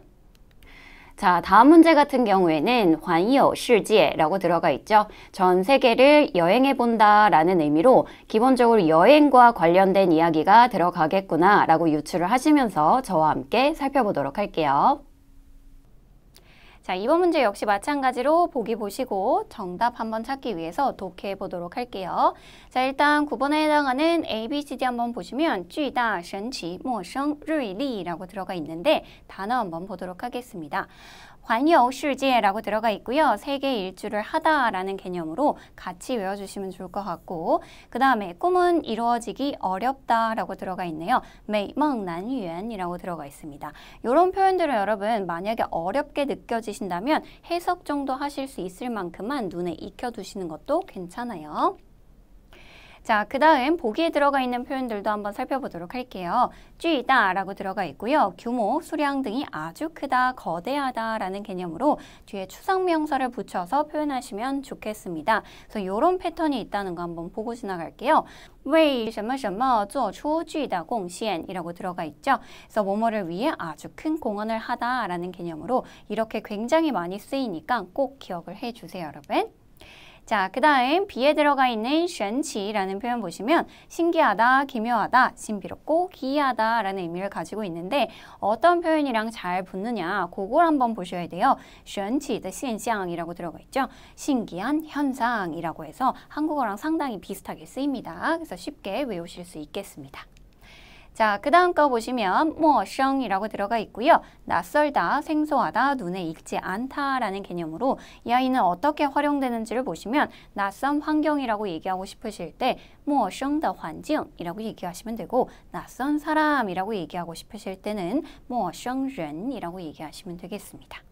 자, 다음 문제 같은 경우에는 环游世界라고 들어가 있죠. 전 세계를 여행해 본다 라는 의미로 기본적으로 여행과 관련된 이야기가 들어가겠구나 라고 유추를 하시면서 저와 함께 살펴보도록 할게요. 자, 이번 문제 역시 마찬가지로 보기 보시고 정답 한번 찾기 위해서 독해해 보도록 할게요. 자, 일단 9번에 해당하는 A, B, C, D 한번 보시면 巨大,神奇,陌生,锐利라고 들어가 있는데 단어 한번 보도록 하겠습니다.环游世界라고 들어가 있고요. 세계 일주를 하다라는 개념으로 같이 외워주시면 좋을 것 같고 그 다음에 꿈은 이루어지기 어렵다라고 들어가 있네요. 美梦难圆이라고 들어가 있습니다. 이런 표현들을 여러분 만약에 어렵게 느껴지신다면 해석 정도 하실 수 있을 만큼만 눈에 익혀두시는 것도 괜찮아요. 자, 그 다음 보기에 들어가 있는 표현들도 한번 살펴보도록 할게요. 巨大라고 들어가 있고요. 규모, 수량 등이 아주 크다, 거대하다 라는 개념으로 뒤에 추상명사를 붙여서 표현하시면 좋겠습니다. 그래서 이런 패턴이 있다는 거 한번 보고 지나갈게요. 为什么什么做出巨大贡献이라고 들어가 있죠. 그래서 뭐뭐를 위해 아주 큰 공헌을 하다 라는 개념으로 이렇게 굉장히 많이 쓰이니까 꼭 기억을 해주세요, 여러분. 자, 그 다음 B에 들어가 있는 神奇라는 표현 보시면 신기하다, 기묘하다, 신비롭고 기이하다 라는 의미를 가지고 있는데 어떤 표현이랑 잘 붙느냐 그걸 한번 보셔야 돼요. 神奇的现象이라고 들어가 있죠. 신기한 현상이라고 해서 한국어랑 상당히 비슷하게 쓰입니다. 그래서 쉽게 외우실 수 있겠습니다. 자, 그 다음 거 보시면 陌生이라고 들어가 있고요. 낯설다, 생소하다, 눈에 익지 않다라는 개념으로 이 아이는 어떻게 활용되는지를 보시면 낯선 환경이라고 얘기하고 싶으실 때 陌生的环境이라고 얘기하시면 되고 낯선 사람이라고 얘기하고 싶으실 때는 陌生人이라고 얘기하시면 되겠습니다.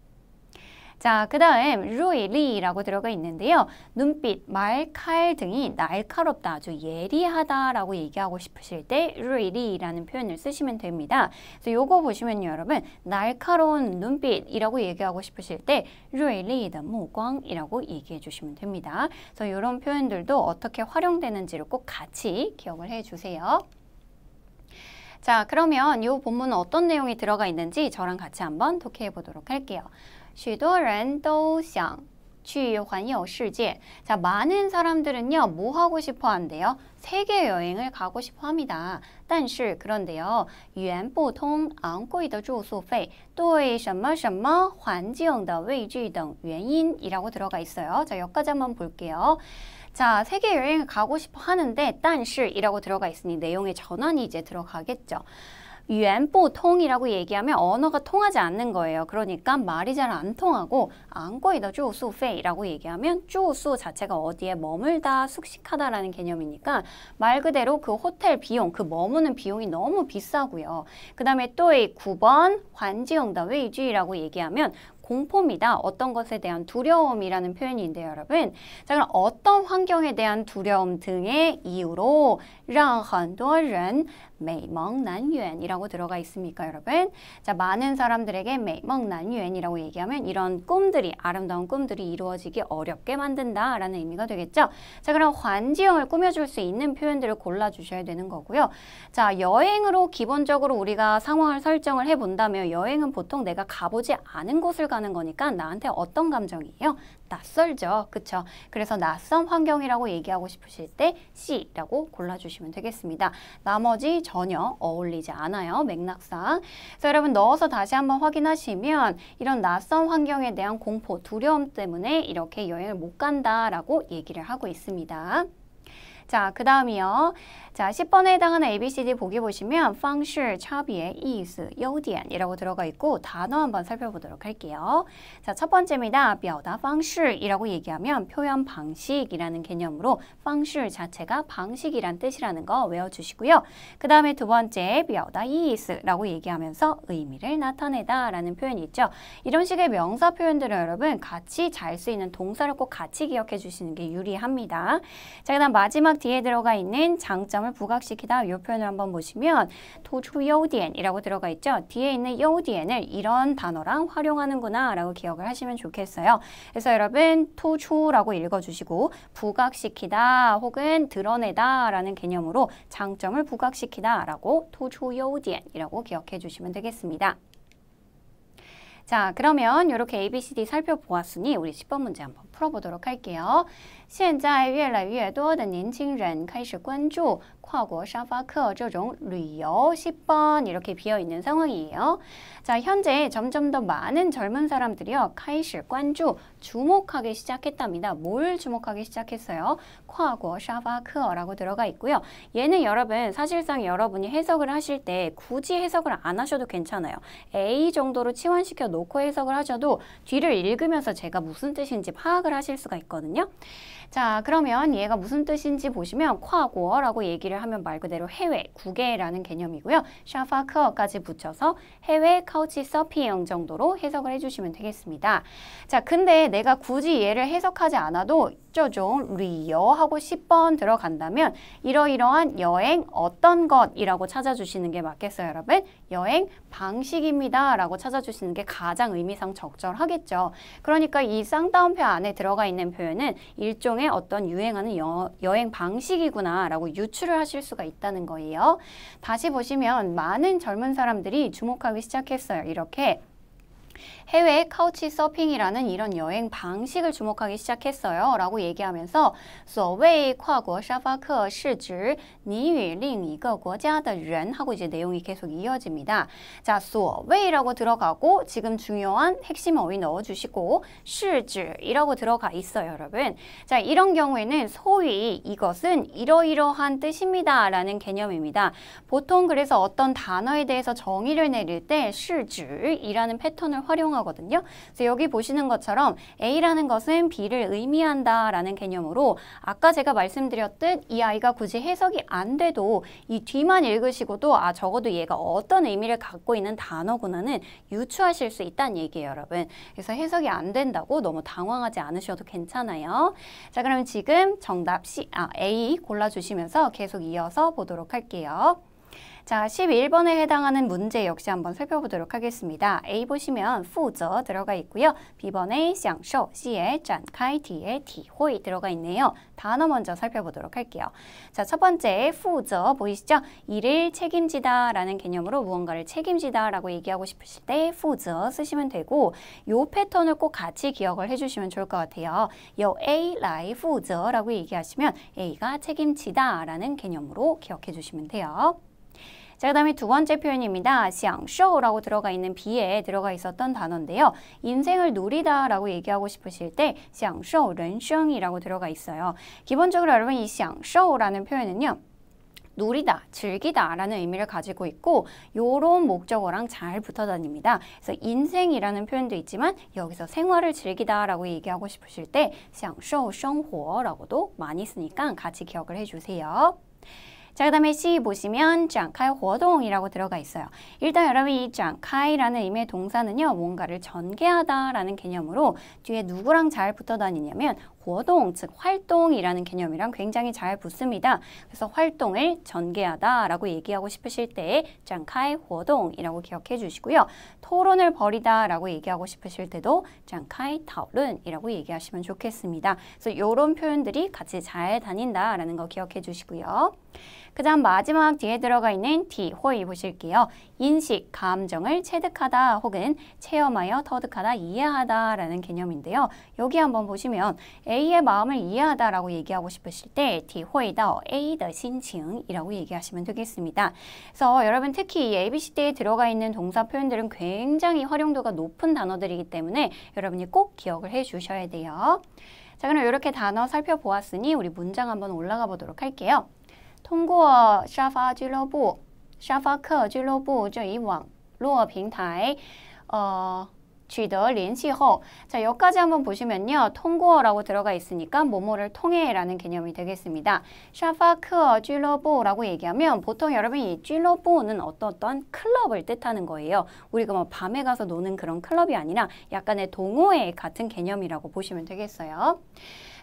자, 그 다음 锐利라고 들어가 있는데요. 눈빛, 말, 칼 등이 날카롭다, 아주 예리하다 라고 얘기하고 싶으실 때 锐利라는 표현을 쓰시면 됩니다. 그래서 요거 보시면요, 여러분 날카로운 눈빛이라고 얘기하고 싶으실 때 锐利的目光이라고 얘기해 주시면 됩니다. 그래서 이런 표현들도 어떻게 활용되는지를 꼭 같이 기억을 해주세요. 자, 그러면 이 본문은 어떤 내용이 들어가 있는지 저랑 같이 한번 독해해 보도록 할게요. 许多人都想去环游世界. 자, 많은 사람들은요, 뭐 하고 싶어 한대요? 세계 여행을 가고 싶어 합니다. 但是, 그런데요, 语言不通,昂贵的住宿费,对什么什么环境的畏惧等原因이라고 들어가 있어요. 자, 여기까지 한번 볼게요. 자, 세계 여행을 가고 싶어 하는데 但是이라고 들어가 있으니 내용의 전환이 이제 들어가겠죠. 语言不通이라고 얘기하면 언어가 통하지 않는 거예요. 그러니까 말이 잘 안 통하고 昂贵的住宿费라고 얘기하면 住宿 자체가 어디에 머물다, 숙식하다라는 개념이니까 말 그대로 그 호텔 비용, 그 머무는 비용이 너무 비싸고요. 그 다음에 또 9번 环境的畏惧라고 얘기하면 공포입니다. 어떤 것에 대한 두려움이라는 표현인데요, 여러분. 자, 그럼 어떤 환경에 대한 두려움 등의 이유로 让很多人美梦难圆이라고 들어가 있습니까, 여러분? 자, 많은 사람들에게 美梦难圆이라고 얘기하면 이런 꿈들이, 아름다운 꿈들이 이루어지기 어렵게 만든다라는 의미가 되겠죠. 자, 그럼 환지형을 꾸며줄 수 있는 표현들을 골라주셔야 되는 거고요. 자, 여행으로 기본적으로 우리가 상황을 설정을 해본다면 여행은 보통 내가 가보지 않은 곳을 가는 거니까 나한테 어떤 감정이에요? 낯설죠. 그쵸? 그래서 낯선 환경이라고 얘기하고 싶으실 때 C라고 골라주시면 되겠습니다. 나머지 전혀 어울리지 않아요. 맥락상. 그래서 여러분 넣어서 다시 한번 확인하시면 이런 낯선 환경에 대한 공포, 두려움 때문에 이렇게 여행을 못 간다라고 얘기를 하고 있습니다. 자, 그 다음이요. 자, 10번에 해당하는 ABCD 보기 보시면 方式, 差别, 意思, 优点이라고 들어가 있고 단어 한번 살펴보도록 할게요. 자, 첫 번째입니다. 表达方式이라고 얘기하면 표현 방식이라는 개념으로 方式 자체가 방식이란 뜻이라는 거 외워주시고요. 그 다음에 두 번째 表达意思라고 얘기하면서 의미를 나타내다 라는 표현이 있죠. 이런 식의 명사 표현들은 여러분 같이 잘 쓰이는 동사를 꼭 같이 기억해 주시는 게 유리합니다. 자, 그 다음 마지막 뒤에 들어가 있는 장점을 부각시키다 이 표현을 한번 보시면 突出优点이라고 들어가 있죠. 뒤에 있는 优点을 이런 단어랑 활용하는구나 라고 기억을 하시면 좋겠어요. 그래서 여러분 突出라고 읽어주시고 부각시키다 혹은 드러내다 라는 개념으로 장점을 부각시키다 라고 突出优点이라고 기억해 주시면 되겠습니다. 자, 그러면 이렇게 ABCD 살펴보았으니 우리 10번 문제 한번 풀어볼게요. 풀어보도록 할게요. 现在越来越多的年轻人开始关注跨国沙发客这种旅游 10번 이렇게 비어있는 상황이에요. 자, 현재 점점 더 많은 젊은 사람들이요. 开始关注 주목하기 시작했답니다. 뭘 주목하기 시작했어요? 跨国沙发客라고 들어가 있고요. 얘는 여러분 사실상 여러분이 해석을 하실 때 굳이 해석을 안 하셔도 괜찮아요. A 정도로 치환시켜 놓고 해석을 하셔도 뒤를 읽으면서 제가 무슨 뜻인지 파악을 하실 수가 있거든요. 자, 그러면 얘가 무슨 뜻인지 보시면 跨国라고 얘기를 하면 말 그대로 해외, 국외라는 개념이고요. 沙发客까지 붙여서 해외 카우치 서핑 정도로 해석을 해주시면 되겠습니다. 자, 근데 내가 굳이 얘를 해석하지 않아도 这种旅游하고 10번 들어간다면 이러이러한 여행 어떤 것이라고 찾아주시는 게 맞겠어요, 여러분? 여행 방식입니다 라고 찾아주시는 게 가장 의미상 적절하겠죠. 그러니까 이 쌍따옴표 안에 들어가 있는 표현은 일종의 어떤 유행하는 여행 방식이구나 라고 유추를 하실 수가 있다는 거예요. 다시 보시면 많은 젊은 사람들이 주목하기 시작했어요. 이렇게 해외 카우치 서핑이라는 이런 여행 방식을 주목하기 시작했어요 라고 얘기하면서 所谓跨国沙发客是指你与另一个国家的人 하고 이제 내용이 계속 이어집니다. 자, 所谓라고 들어가고 지금 중요한 핵심 어휘 넣어주시고 是指이라고 들어가 있어요, 여러분. 자, 이런 경우에는 소위 이것은 이러이러한 뜻입니다 라는 개념입니다. 보통 그래서 어떤 단어에 대해서 정의를 내릴 때 是指이라는 패턴을 활용하거든요. 그래서 여기 보시는 것처럼 A라는 것은 B를 의미한다 라는 개념으로 아까 제가 말씀드렸듯 이 아이가 굳이 해석이 안 돼도 이 뒤만 읽으시고도 아, 적어도 얘가 어떤 의미를 갖고 있는 단어구나는 유추하실 수 있다는 얘기예요, 여러분. 그래서 해석이 안 된다고 너무 당황하지 않으셔도 괜찮아요. 자, 그럼 지금 정답 A 골라주시면서 계속 이어서 보도록 할게요. 자, 11번에 해당하는 문제 역시 한번 살펴보도록 하겠습니다. A 보시면 负责 들어가 있고요. B번에 享受, C에 展开, D에 体会 들어가 있네요. 단어 먼저 살펴보도록 할게요. 자, 첫 번째 负责 보이시죠? 일을 책임지다 라는 개념으로 무언가를 책임지다 라고 얘기하고 싶으실 때 负责 쓰시면 되고 요 패턴을 꼭 같이 기억을 해주시면 좋을 것 같아요. 요 A 来负责 라고 얘기하시면 A가 책임지다 라는 개념으로 기억해 주시면 돼요. 자, 그 다음에 두 번째 표현입니다. 享受라고 들어가 있는 B에 들어가 있었던 단어인데요. 인생을 누리다 라고 얘기하고 싶으실 때 享受人生이라고 들어가 있어요. 기본적으로 여러분 이 享受라는 표현은요. 누리다, 즐기다 라는 의미를 가지고 있고 요런 목적어랑 잘 붙어 다닙니다. 그래서 인생이라는 표현도 있지만 여기서 생활을 즐기다 라고 얘기하고 싶으실 때 享受生活라고도 많이 쓰니까 같이 기억을 해주세요. 자, 그 다음에 C 보시면 展开活动이라고 들어가 있어요. 일단 여러분 이 展开라는 의미의 동사는요. 뭔가를 전개하다 라는 개념으로 뒤에 누구랑 잘 붙어 다니냐면 活动, 즉 활동이라는 개념이랑 굉장히 잘 붙습니다. 그래서 활동을 전개하다 라고 얘기하고 싶으실 때 展开活动이라고 기억해 주시고요. 토론을 벌이다 라고 얘기하고 싶으실 때도 展开讨论이라고 얘기하시면 좋겠습니다. 그래서 이런 표현들이 같이 잘 다닌다 라는 거 기억해 주시고요. 그 다음 마지막 뒤에 들어가 있는 体会 보실게요. 인식, 감정을 체득하다 혹은 체험하여 터득하다, 이해하다 라는 개념인데요. 여기 한번 보시면 A의 마음을 이해하다 라고 얘기하고 싶으실 때 体会到 A의 心情이라고 얘기하시면 되겠습니다. 그래서 여러분 특히 이 ABCD에 들어가 있는 동사 표현들은 굉장히 활용도가 높은 단어들이기 때문에 여러분이 꼭 기억을 해 주셔야 돼요. 자, 그럼 이렇게 단어 살펴보았으니 우리 문장 한번 올라가 보도록 할게요. 通过沙发俱乐部、沙发客俱乐部这一网络平台，取得联系后, 자, 여기까지 한번 보시면요. 통고라고 들어가 있으니까 뭐뭐를 통해 라는 개념이 되겠습니다. 沙发客俱乐部라고 얘기하면 보통 여러분 이 俱乐部는 어떤 클럽을 뜻하는 거예요. 우리가 뭐 밤에 가서 노는 그런 클럽이 아니라 약간의 동호회 같은 개념이라고 보시면 되겠어요.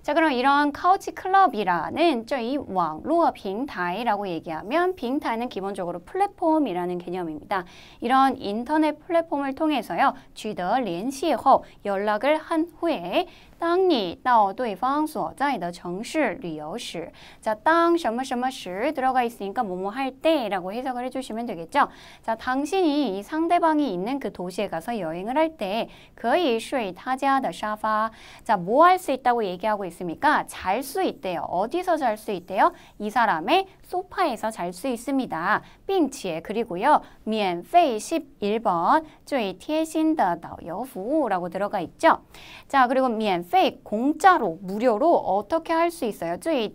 자, 그럼 이런 카우치 클럽이라는 이网络平台라고 얘기하면 빙타는 기본적으로 플랫폼이라는 개념입니다. 이런 인터넷 플랫폼을 통해서요. 取得联系后연락을 한 후에 当你到对方所在的城市旅游时 자, 当什么什么时 들어가 있으니까 뭐뭐 할 때라고 해석을 해주시면 되겠죠. 자, 당신이 이 상대방이 있는 그 도시에 가서 여행을 할 때 可以睡他家的沙发 자, 뭐 할 수 있다고 얘기하고 있습니까? 잘 수 있대요. 어디서 잘 수 있대요? 이 사람의 소파에서 잘 수 있습니다. 并且 그리고요. 免费 11번 最贴心的导游服务 라고 들어가 있죠. 자, 그리고 免费 공짜로 무료로 어떻게 할 수 있어요? 最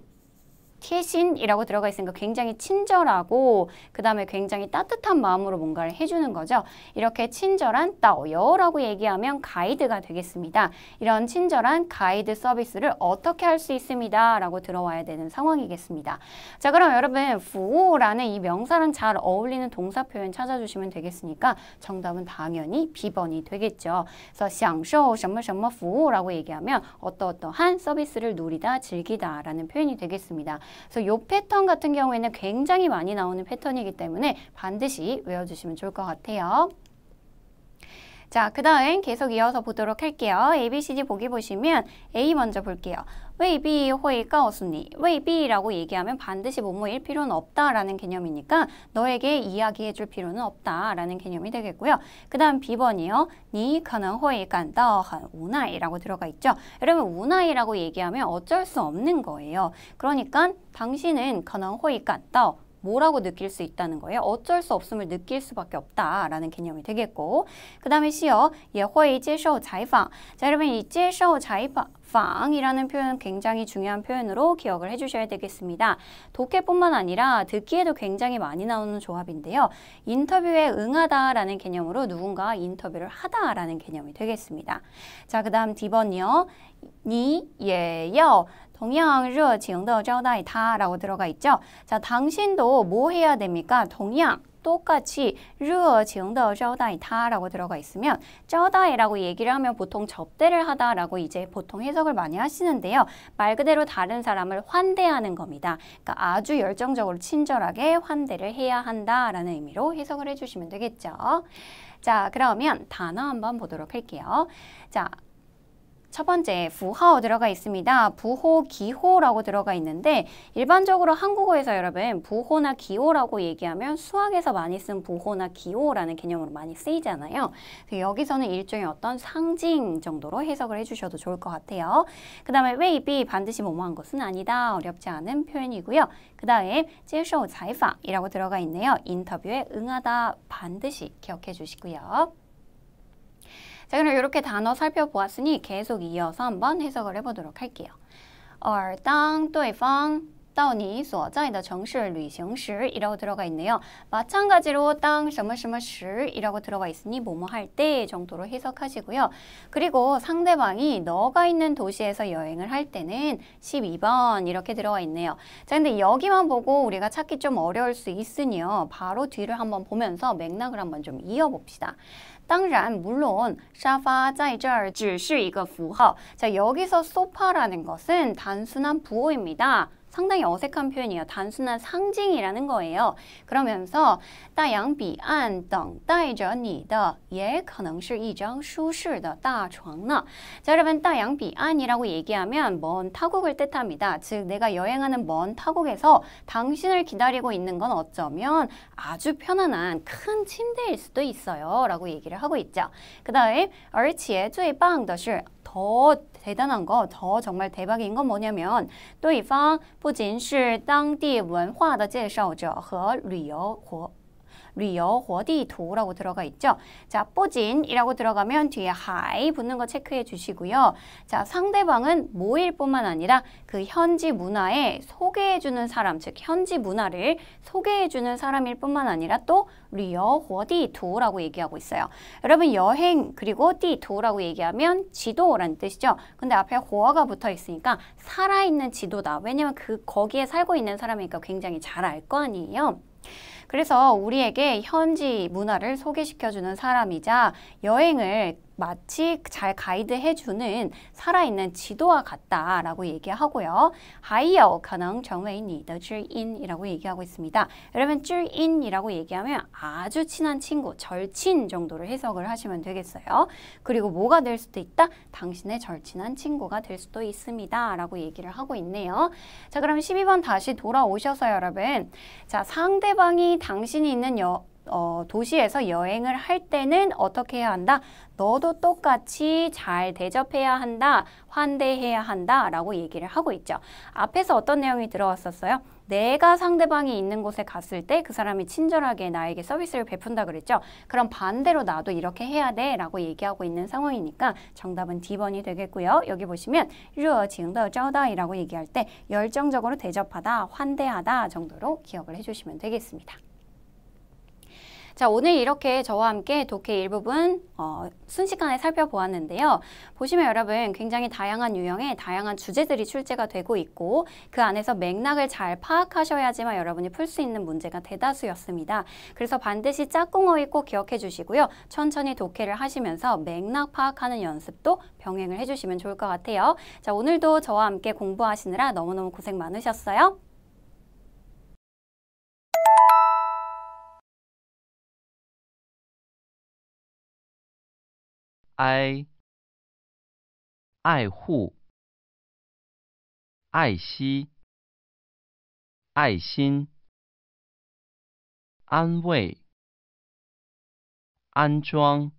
贴心이라고 들어가 있으니까 굉장히 친절하고 그 다음에 굉장히 따뜻한 마음으로 뭔가를 해주는 거죠. 이렇게 친절한 따오요라고 얘기하면 가이드가 되겠습니다. 이런 친절한 가이드 서비스를 어떻게 할 수 있습니다. 라고 들어와야 되는 상황이겠습니다. 자, 그럼 여러분 부호라는 이 명사랑 잘 어울리는 동사 표현 찾아주시면 되겠으니까 정답은 당연히 B번이 되겠죠. 그래서 享受什么什么服务라고 얘기하면 어떠어떠한 서비스를 누리다, 즐기다 라는 표현이 되겠습니다. 그래서 이 패턴 같은 경우에는 굉장히 많이 나오는 패턴이기 때문에 반드시 외워주시면 좋을 것 같아요. 자, 그 다음 계속 이어서 보도록 할게요. ABCD 보기 보시면 A 먼저 볼게요. 未必会告诉你 未必라고 얘기하면 반드시 뭐뭐일 필요는 없다라는 개념이니까 너에게 이야기해 줄 필요는 없다라는 개념이 되겠고요. 그 다음 B번이요. 你可能会感到很无奈라고 들어가 있죠. 여러분 우나이라고 얘기하면 어쩔 수 없는 거예요. 그러니까 당신은 可能会感到 뭐라고 느낄 수 있다는 거예요. 어쩔 수 없음을 느낄 수밖에 없다라는 개념이 되겠고 그 다음에 C요. 也会接受采访 자, 여러분 이 接受采访 이라는 표현 굉장히 중요한 표현으로 기억을 해주셔야 되겠습니다. 독해뿐만 아니라 듣기에도 굉장히 많이 나오는 조합인데요. 인터뷰에 응하다라는 개념으로 누군가 인터뷰를 하다라는 개념이 되겠습니다. 자, 그 다음 D번이요. 你也要 同样热情的招待他 라고 들어가 있죠. 자, 당신도 뭐 해야 됩니까? 同样 똑같이 热情的招待他 라고 들어가 있으면 招待라고 얘기를 하면 보통 접대를 하다 라고 이제 보통 해석을 많이 하시는데요. 말 그대로 다른 사람을 환대하는 겁니다. 그러니까 아주 열정적으로 친절하게 환대를 해야 한다라는 의미로 해석을 해주시면 되겠죠. 자, 그러면 단어 한번 보도록 할게요. 자, 첫 번째 부호 들어가 있습니다. 부호, 기호라고 들어가 있는데 일반적으로 한국어에서 여러분 부호나 기호라고 얘기하면 수학에서 많이 쓴 부호나 기호라는 개념으로 많이 쓰이잖아요. 여기서는 일종의 어떤 상징 정도로 해석을 해주셔도 좋을 것 같아요. 그 다음에 웨이비 반드시 뭐뭐한 것은 아니다. 어렵지 않은 표현이고요. 그 다음에 接受采访이라고 들어가 있네요. 인터뷰에 응하다 반드시 기억해 주시고요. 자, 그럼 이렇게 단어 살펴보았으니 계속 이어서 한번 해석을 해보도록 할게요. 当对方到你所在的城市旅行时 이라고 들어가 있네요. 마찬가지로 当什么什么时 이라고 들어가 있으니 뭐뭐 할 때 정도로 해석하시고요. 그리고 상대방이 너가 있는 도시에서 여행을 할 때는 12번 이렇게 들어가 있네요. 자, 근데 여기만 보고 우리가 찾기 좀 어려울 수 있으니요. 바로 뒤를 한번 보면서 맥락을 한번 좀 이어봅시다. 当然, 물론 沙发在这儿只是一个符号. 자, 여기서 소파라는 것은 단순한 부호입니다. 상당히 어색한 표현이에요. 단순한 상징이라는 거예요. 그러면서 大洋彼岸等待着你的也可能是一张舒适的大床呢. 자, 여러분 大洋彼岸이라고 얘기하면 먼 타국을 뜻합니다. 즉 내가 여행하는 먼 타국에서 당신을 기다리고 있는 건 어쩌면 아주 편안한 큰 침대일 수도 있어요. 라고 얘기를 하고 있죠. 그 다음 而且最棒的是 더 대단한 거, 더 정말 대박인 건 뭐냐면 对方不仅是当地文化的介绍者和旅游活地图라고 들어가 있죠. 자, 不仅이라고 들어가면 뒤에 하이 붙는 거 체크해 주시고요. 자, 상대방은 뭐일 뿐만 아니라 그 현지 문화에 소개해주는 사람, 즉 현지 문화를 소개해주는 사람일 뿐만 아니라 또旅游活地图라고 얘기하고 있어요. 여러분 여행 그리고 地图라고 얘기하면 지도라는 뜻이죠. 근데 앞에 호어가 붙어 있으니까 살아있는 지도다. 왜냐면 거기에 살고 있는 사람이니까 굉장히 잘 알 거 아니에요. 그래서 우리에게 현지 문화를 소개시켜주는 사람이자 여행을 마치 잘 가이드해주는 살아있는 지도와 같다라고 얘기하고요. 还有可能成为你的知音이라고 얘기하고 있습니다. 여러분 知音이라고 얘기하면 아주 친한 친구, 절친 정도로 해석을 하시면 되겠어요. 그리고 뭐가 될 수도 있다? 당신의 절친한 친구가 될 수도 있습니다. 라고 얘기를 하고 있네요. 자, 그럼 12번 다시 돌아오셔서 여러분, 자, 상대방이 당신이 있는 도시에서 여행을 할 때는 어떻게 해야 한다? 너도 똑같이 잘 대접해야 한다, 환대해야 한다 라고 얘기를 하고 있죠. 앞에서 어떤 내용이 들어왔었어요? 내가 상대방이 있는 곳에 갔을 때 그 사람이 친절하게 나에게 서비스를 베푼다 그랬죠. 그럼 반대로 나도 이렇게 해야 돼 라고 얘기하고 있는 상황이니까 정답은 D번이 되겠고요. 여기 보시면 热情的招待이라고 얘기할 때 열정적으로 대접하다, 환대하다 정도로 기억을 해주시면 되겠습니다. 자, 오늘 이렇게 저와 함께 독해 일부분 순식간에 살펴보았는데요. 보시면 여러분 굉장히 다양한 유형의 다양한 주제들이 출제가 되고 있고 그 안에서 맥락을 잘 파악하셔야지만 여러분이 풀 수 있는 문제가 대다수였습니다. 그래서 반드시 짝꿍어휘 꼭 기억해 주시고요. 천천히 독해를 하시면서 맥락 파악하는 연습도 병행을 해주시면 좋을 것 같아요. 자, 오늘도 저와 함께 공부하시느라 너무너무 고생 많으셨어요.爱护、爱惜、爱心、安慰、安装、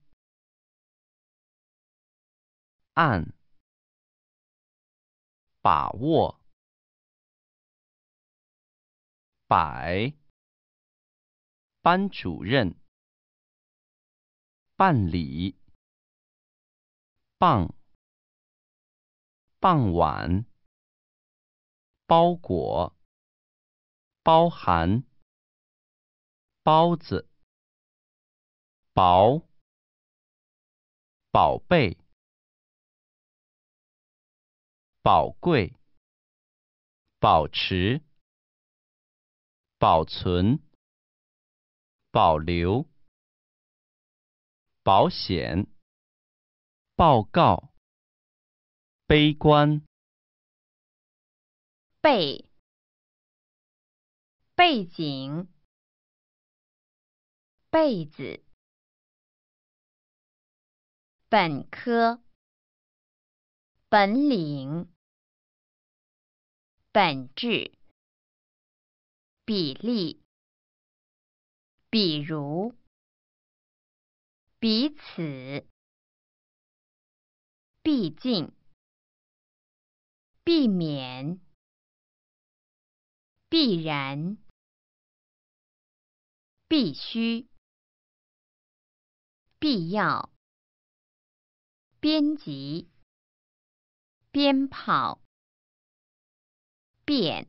按、把握、摆、班主任、办理、傍、傍晚、包裹、包含、包子、薄、宝贝、宝贵、保持、保存、保留、保险、报告、悲观、背景、被子、本科、本领、本质、比例、比如、彼此、毕竟、避免、必然、必须、必要、编辑、鞭炮、变、